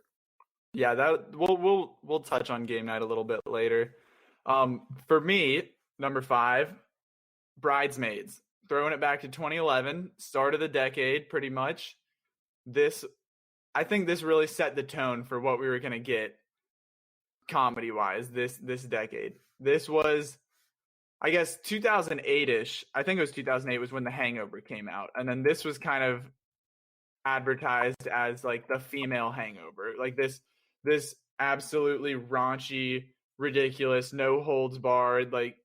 Yeah, that we'll touch on Game Night a little bit later. For me, number 5, Bridesmaids. Throwing it back to 2011, start of the decade, pretty much. I think this really set the tone for what we were going to get comedy-wise this decade. This was, I guess, 2008-ish. I think it was 2008 was when The Hangover came out. And then this was kind of advertised as like the female Hangover. Like this absolutely raunchy, ridiculous, no holds barred, like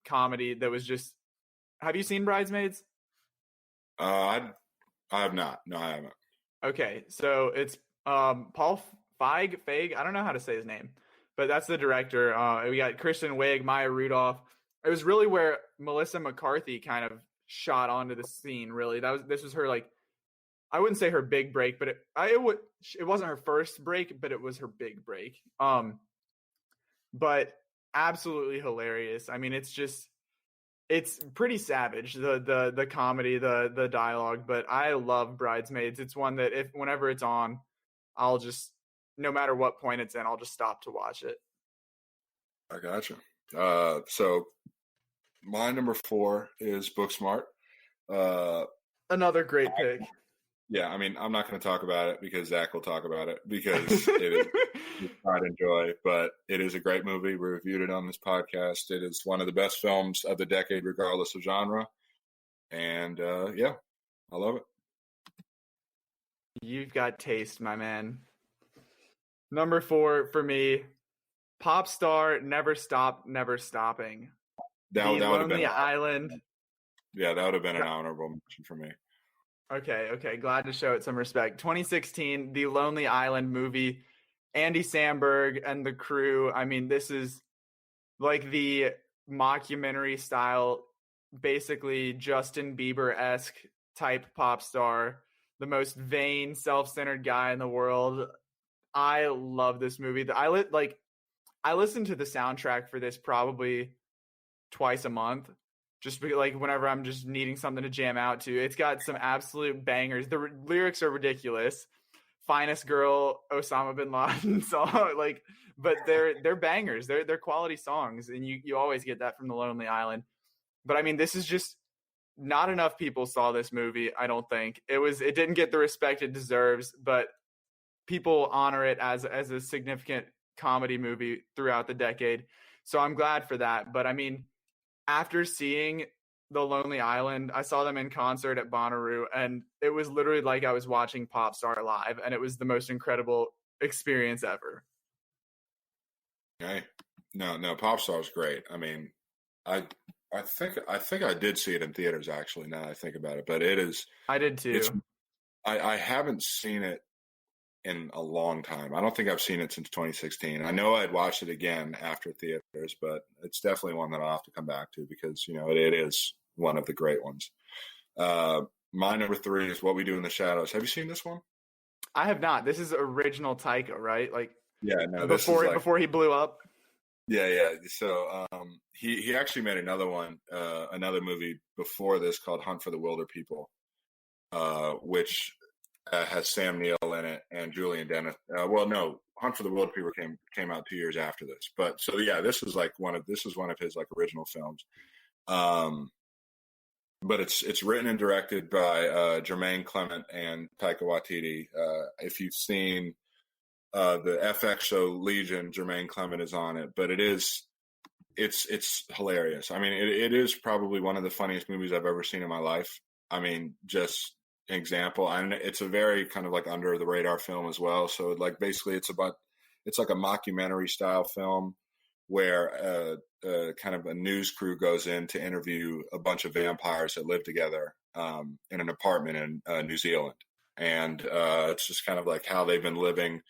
comedy that was just. Have you seen Bridesmaids? I have not. No, I haven't. Okay, so it's Paul Feig. I don't know how to say his name, but that's the director. We got Kristen Wiig, Maya Rudolph, it was really where Melissa McCarthy kind of shot onto the scene. Really, this was her, like, I wouldn't say her big break, but it wasn't her first break, but it was her big break. But absolutely hilarious. I mean, it's pretty savage, the comedy, the dialogue, but I love Bridesmaids. It's one that whenever it's on, I'll just, no matter what point it's in, I'll just stop to watch it. I gotcha. So my number 4 is Booksmart. Another great pick. Yeah, I mean, I'm not going to talk about it because Zach will talk about it because it is pride and joy, but it is a great movie. We reviewed it on this podcast. It is one of the best films of the decade, regardless of genre. And yeah, I love it. You've got taste, my man. Number 4 for me, Pop Star, Never Stop, Never Stopping. That would have been Island. Yeah, that would have been an honorable mention for me. Okay. Glad to show it some respect. 2016, The Lonely Island movie. Andy Samberg and the crew. I mean, this is like the mockumentary style, basically Justin Bieber-esque type pop star, the most vain, self-centered guy in the world. I love this movie. I listen to the soundtrack for this probably twice a month. Just like whenever I'm just needing something to jam out to. It's got some absolute bangers. The lyrics are ridiculous. Finest Girl, Osama bin Laden song, but they're bangers. They're quality songs, and you always get that from The Lonely Island. But I mean, this is just not enough people saw this movie. I don't think it didn't get the respect it deserves, but people honor it as a significant comedy movie throughout the decade. So I'm glad for that. But I mean, after seeing The Lonely Island, I saw them in concert at Bonnaroo, and it was literally like I was watching Popstar live, and it was the most incredible experience ever. Hey, no, Popstar is great. I mean, I think I did see it in theaters, actually, now I think about it, but it is. I did too. I haven't seen it in a long time. I don't think I've seen it since 2016. I know I'd watched it again after theaters, but it's definitely one that I'll have to come back to because, it is one of the great ones. My number 3 is What We Do in the Shadows. Have you seen this one? I have not. This is original Taika, right? Before he blew up. Yeah. So he actually made another movie before this called Hunt for the Wilder People, which has Sam Neill in it and Julian Dennis. Hunt for the Wilder People came out 2 years after this. But so yeah, this is one of his original films. But it's written and directed by Jermaine Clement and Taika Waititi. If you've seen the FX show Legion, Jermaine Clement is on it. But it's hilarious. I mean, it is probably one of the funniest movies I've ever seen in my life. I mean, just an example, and it's a very kind of like under the radar film as well. So basically it's like a mockumentary style film where kind of a news crew goes in to interview a bunch of vampires that live together in an apartment in New Zealand. And it's just kind of like how they've been living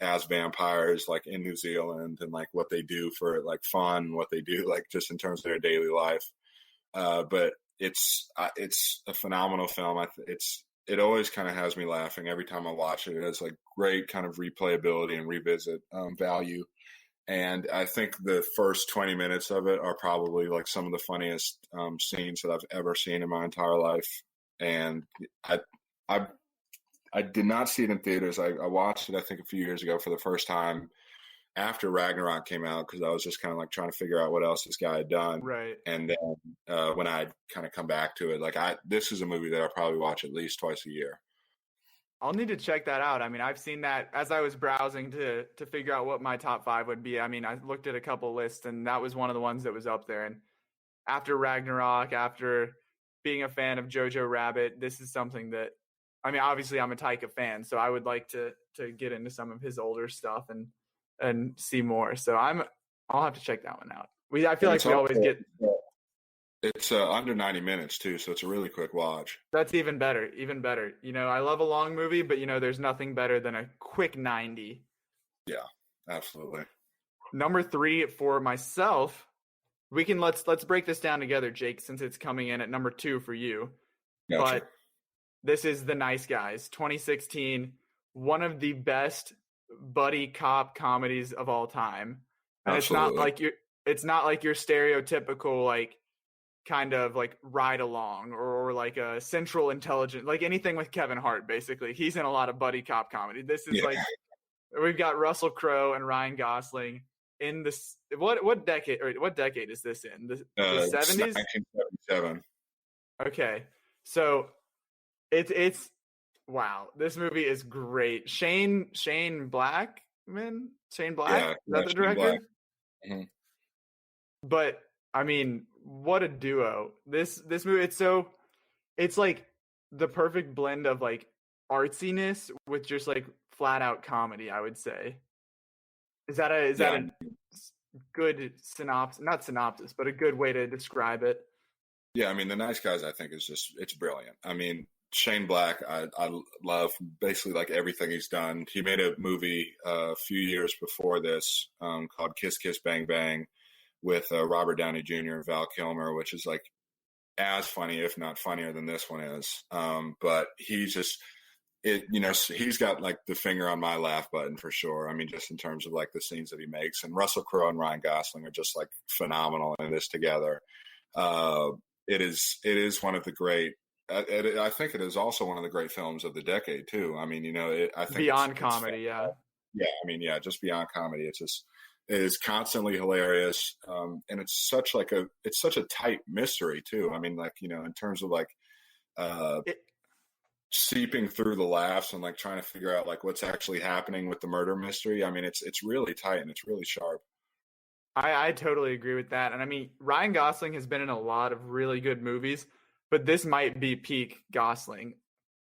as vampires, like in New Zealand, and like what they do for like fun, what they do like just in terms of their daily life. But it's a phenomenal film. It always kind of has me laughing every time I watch it. It has like great kind of replayability and revisit value. And I think the first 20 minutes of it are probably like some of the funniest scenes that I've ever seen in my entire life. And I did not see it in theaters. I watched it, I think, a few years ago for the first time after Ragnarok came out because I was just kind of like trying to figure out what else this guy had done. Right. And then when I kind of come back to it, this is a movie that I probably watch at least twice a year. I'll need to check that out. I mean, I've seen that as I was browsing to figure out what my top 5 would be. I mean, I looked at a couple lists, and that was one of the ones that was up there. And after Ragnarok, after being a fan of Jojo Rabbit, this is something that, I mean, obviously I'm a Taika fan, so I would like to get into some of his older stuff and see more. So I'll have to check that one out. I feel like we always get. It's under 90 minutes too, so it's a really quick watch. That's even better. I love a long movie, but there's nothing better than a quick 90. Yeah, absolutely. Number 3 for myself, let's break this down together, Jake, since it's coming in at number 2 for you. Gotcha. But this is The Nice Guys, 2016, one of the best buddy cop comedies of all time. And Absolutely. it's not like your stereotypical like kind of like ride along or like a Central Intelligence, like anything with Kevin Hart. Basically, he's in a lot of buddy cop comedy. This is like we've got Russell Crowe and Ryan Gosling in this. What decade? Or what decade is this in? The 70s. 1977. Okay, so it's wow. This movie is great. Shane Black. Is that the director? Mm-hmm. But I mean, what a duo. This movie, it's like the perfect blend of like artsiness with just like flat out comedy, I would say. Is that a good synopsis? Not synopsis, but a good way to describe it. Yeah, I mean, The Nice Guys, I think it's brilliant. I mean, Shane Black, I love basically like everything he's done. He made a movie a few years before this called Kiss Kiss Bang Bang with Robert Downey Jr. and Val Kilmer, which is like as funny, if not funnier than this one is. But he's just, he's got like the finger on my laugh button for sure. I mean, just in terms of like the scenes that he makes, and Russell Crowe and Ryan Gosling are just like phenomenal in this together. It is one of the great, I think it is also one of the great films of the decade too. I mean, I think beyond comedy. Yeah. I mean, just beyond comedy. It is constantly hilarious. And it's such a tight mystery too. I mean, like, in terms of like, seeping through the laughs and like trying to figure out like what's actually happening with the murder mystery. I mean, it's really tight and it's really sharp. I totally agree with that. And I mean, Ryan Gosling has been in a lot of really good movies, but this might be peak Gosling,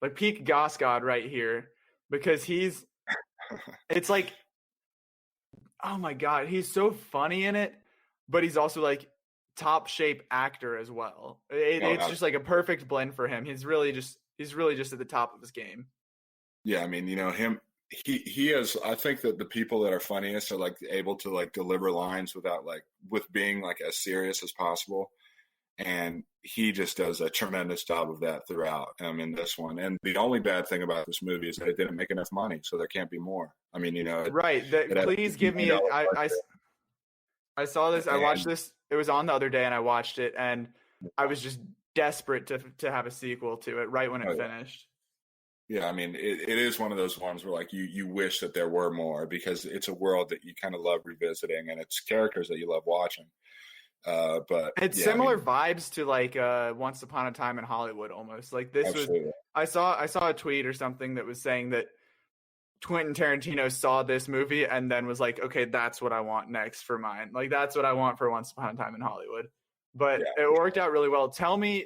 like peak Goss God right here, because it's like, oh my God, he's so funny in it, but he's also like top shape actor as well. It's just like a perfect blend for him. He's really just at the top of his game. Yeah. I mean, he has, I think that the people that are funniest are like able to like deliver lines with being like as serious as possible. And he just does a tremendous job of that throughout. In this one. And the only bad thing about this movie is that it didn't make enough money, so there can't be more. I mean, right. Please give me. I saw this. I watched this. It was on the other day, and I watched it, and I was just desperate to have a sequel to it right when it finished. Yeah, I mean, it is one of those ones where like you wish that there were more, because it's a world that you kind of love revisiting, and it's characters that you love watching. But it's similar vibes to like Once Upon a Time in Hollywood almost. Like this absolutely. I saw a tweet or something that was saying that Quentin Tarantino saw this movie and then was like, okay, that's what I want next for mine. Like that's what I want for Once Upon a Time in Hollywood. But it worked out really well. Tell me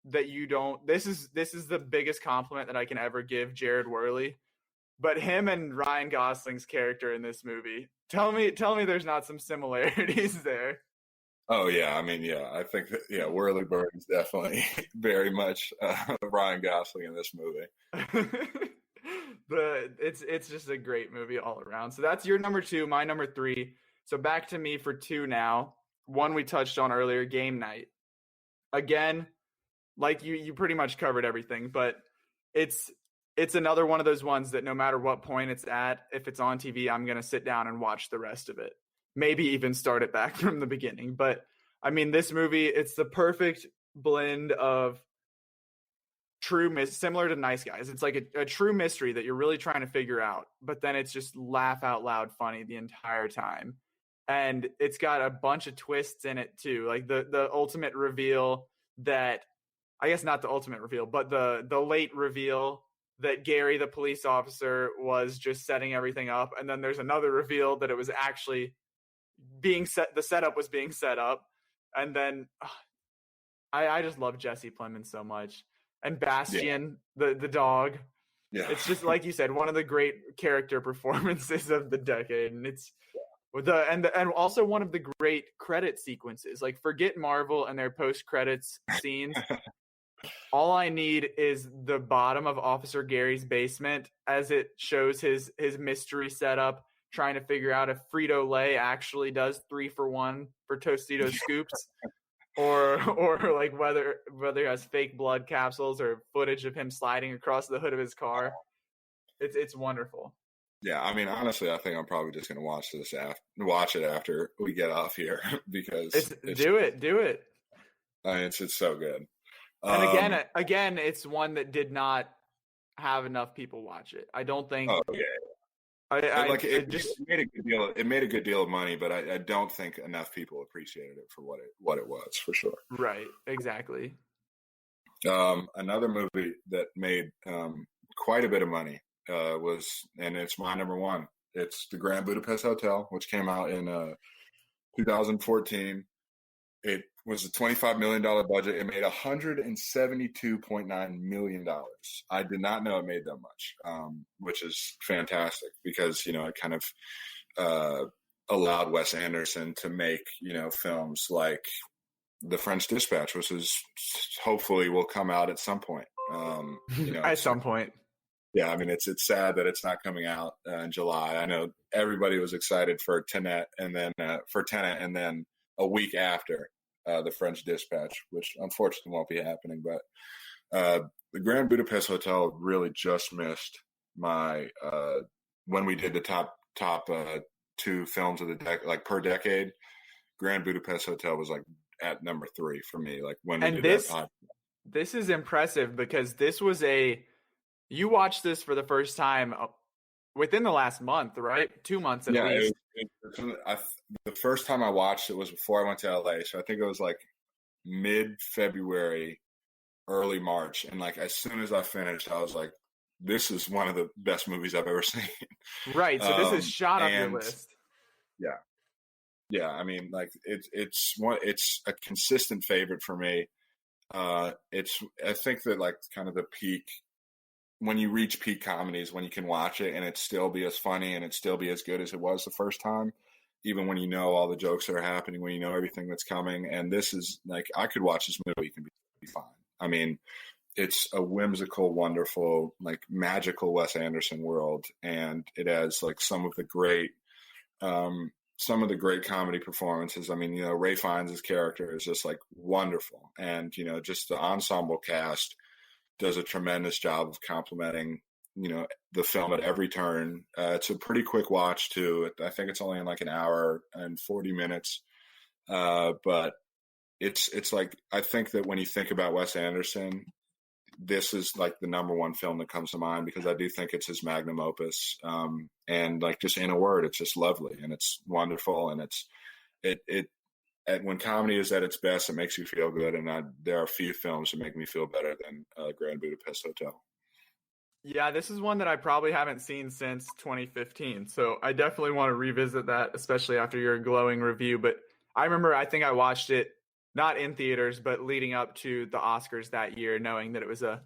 that you don't. This is the biggest compliment that I can ever give Jared Worley. But him and Ryan Gosling's character in this movie. Tell me there's not some similarities there. Oh yeah, I mean, I think that Whirly Bird is definitely very much Ryan Gosling in this movie. But it's just a great movie all around. So that's your number 2, my number 3. So back to me for 2 now. One we touched on earlier, Game Night. Again, like you pretty much covered everything, but it's another one of those ones that no matter what point it's at, if it's on TV, I'm gonna sit down and watch the rest of it. Maybe even start it back from the beginning. But I mean, this movie, it's the perfect blend of similar to Nice Guys. It's like a true mystery that you're really trying to figure out, but then it's just laugh out loud funny the entire time. And it's got a bunch of twists in it too. Like the ultimate reveal that, I guess not the ultimate reveal, but the late reveal that Gary, the police officer, was just setting everything up. And then there's another reveal that it was actually being set, the setup was being set up. And then I just love Jesse Plemons so much. And Bastian, the dog. Yeah. It's just like you said, one of the great character performances of the decade. And it's and also one of the great credit sequences. Like, forget Marvel and their post-credits scenes. All I need is the bottom of Officer Gary's basement as it shows his mystery setup trying to figure out if Frito-Lay actually does 3-for-1 for Tostitos scoops, or like whether he has fake blood capsules or footage of him sliding across the hood of his car. It's wonderful. Yeah, I mean, honestly, I think I'm probably just gonna watch it after we get off here because do it. I mean, it's so good. And again, it's one that did not have enough people watch it. I don't think. Oh yeah. It made a good deal. It made a good deal of money, but I don't think enough people appreciated it for what it was, for sure. Right. Exactly. Another movie that made quite a bit of money and it's my number one. It's The Grand Budapest Hotel, which came out in 2014. It was a $25 million budget. It made $172.9 million. I did not know it made that much, which is fantastic because, it kind of allowed Wes Anderson to make, films like The French Dispatch, which is hopefully will come out at some point. At some point. Yeah, I mean, it's sad that it's not coming out in July. I know everybody was excited for Tenet and then a week after The French Dispatch, which unfortunately won't be happening. But The Grand Budapest Hotel really just missed my when we did the top 2 films of the decade, per decade. Grand Budapest Hotel was like at number 3 for me. Like when we did that. This is impressive because this was you watched this for the first time within the last month, right? 2 months at least. The first time I watched it was before I went to LA. So I think it was like mid-February, early March. And like as soon as I finished, I was like, this is one of the best movies I've ever seen. Right. So this is shot up your list. Yeah. Yeah. I mean, like it's a consistent favorite for me. I think that like kind of the peak, when you reach peak comedies, when you can watch it and it still be as funny and it still be as good as it was the first time, even when you know all the jokes that are happening, when you know everything that's coming. And this is like, I could watch this movie and be fine. I mean, it's a whimsical, wonderful, like magical Wes Anderson world. And it has like some of the great comedy performances. I mean, Ray Fiennes' character is just like wonderful. And, just the ensemble cast does a tremendous job of complimenting, the film at every turn. It's a pretty quick watch too. I think it's only in like an hour and 40 minutes. But it's like, I think that when you think about Wes Anderson, this is like the number one film that comes to mind because I do think it's his magnum opus. And like, just in a word, it's just lovely and it's wonderful. And when comedy is at its best, it makes you feel good. And there are a few films that make me feel better than Grand Budapest Hotel. Yeah, this is one that I probably haven't seen since 2015. So I definitely want to revisit that, especially after your glowing review. But I think I watched it not in theaters, but leading up to the Oscars that year, knowing that it was a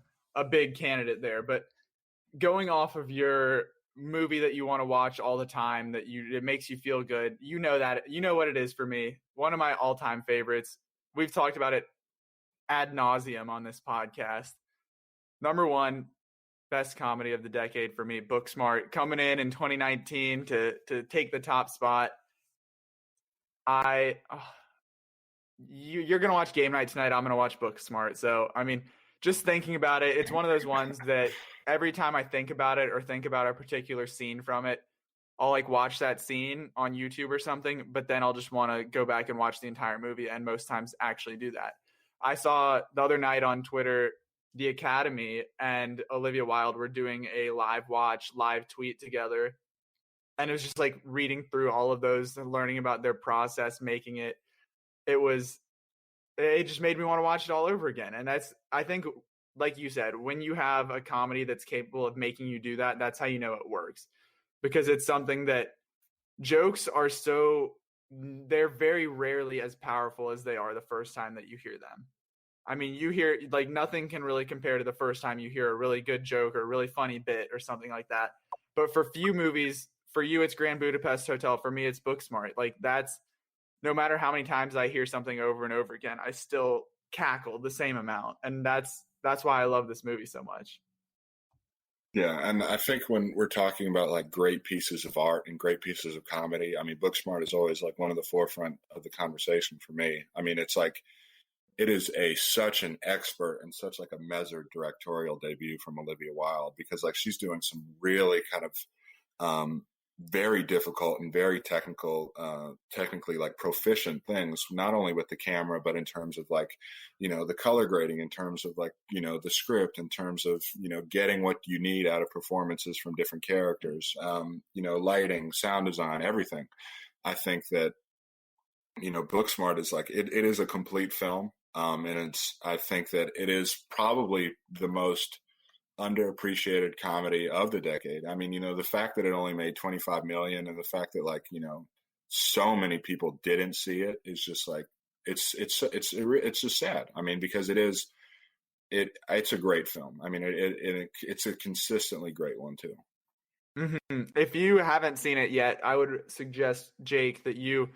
big candidate there. But going off of your movie that you want to watch all the time, that it makes you feel good, you know what it is for me. One of my all-time favorites. We've talked about it ad nauseum on this podcast. Number one, best comedy of the decade for me, Booksmart, coming in 2019 to take the top spot. You're gonna watch Game Night tonight. I'm gonna watch Booksmart. So I mean, just thinking about it, it's one of those ones that every time I think about it or think about a particular scene from it, I'll like watch that scene on YouTube or something, but then I'll just want to go back and watch the entire movie, and most times actually do that. I saw the other night on Twitter, the Academy and Olivia Wilde were doing a live tweet together, and it was just like reading through all of those and learning about their process making it. It just made me want to watch it all over again. And I think, like you said, when you have a comedy that's capable of making you do that, that's how you know it works. Because it's something that jokes are they're very rarely as powerful as they are the first time that you hear them. I mean, you hear, like, nothing can really compare to the first time you hear a really good joke or a really funny bit or something like that. But for few movies, for you, it's Grand Budapest Hotel. For me, it's Booksmart. Like, that's, no matter how many times I hear something over and over again, I still cackle the same amount. And that's why I love this movie so much. Yeah, and I think when we're talking about like great pieces of art and great pieces of comedy, I mean, Booksmart is always like one of the forefront of the conversation for me. I mean, it's like it is such an expert and such like a measured directorial debut from Olivia Wilde, because like she's doing some really kind of very difficult and very technically like proficient things, not only with the camera, but in terms of like, you know, the color grading, in terms of like, you know, the script, in terms of, you know, getting what you need out of performances from different characters, you know, lighting, sound design, everything. I think that, you know, Booksmart is like, it is a complete film. And I think that it is probably the most underappreciated comedy of the decade. I mean, you know, the fact that it only made 25 million and the fact that like, you know, so many people didn't see it is just like, it's just sad. I mean, because it's a great film. I mean, it's a consistently great one too. Mm-hmm. If you haven't seen it yet, I would suggest, Jake, that you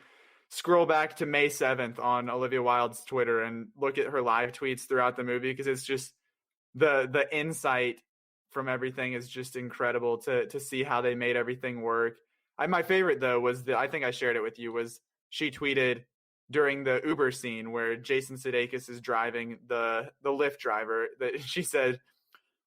scroll back to May 7th on Olivia Wilde's Twitter and look at her live tweets throughout the movie, because it's just the insight from everything is just incredible to see how they made everything work. My favorite though was I think I shared it with you, was she tweeted during the Uber scene where Jason Sudeikis is driving the Lyft driver, that she said,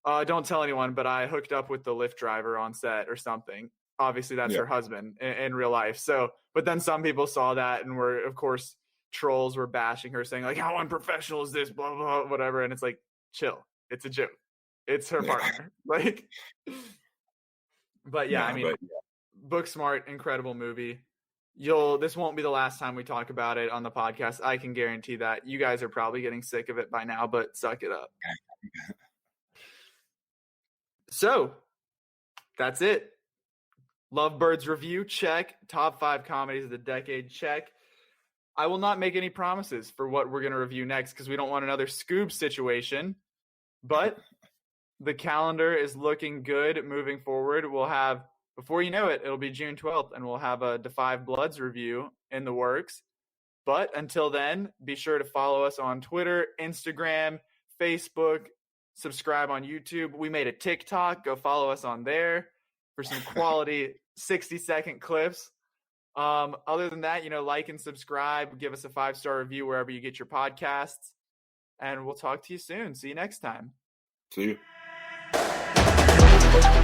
don't tell anyone, but I hooked up with the Lyft driver on set or something. Obviously that's her husband in real life. So, but then some people saw that and were, of course, trolls were bashing her, saying like, how unprofessional is this, blah, blah, whatever. And it's like, chill. It's a joke. It's her partner. Like, but yeah, I mean, Booksmart, incredible movie. This won't be the last time we talk about it on the podcast. I can guarantee that. You guys are probably getting sick of it by now, but suck it up. So that's it. Lovebirds review, check. Top 5 comedies of the decade, check. I will not make any promises for what we're going to review next, because we don't want another SCOOB situation. But the calendar is looking good moving forward. We'll have, before you know it, it'll be June 12th, and we'll have a Defy Bloods review in the works. But until then, be sure to follow us on Twitter, Instagram, Facebook, subscribe on YouTube. We made a TikTok. Go follow us on there for some quality 60-second clips. Other than that, you know, like and subscribe. Give us a 5-star review wherever you get your podcasts. And we'll talk to you soon. See you next time. See you.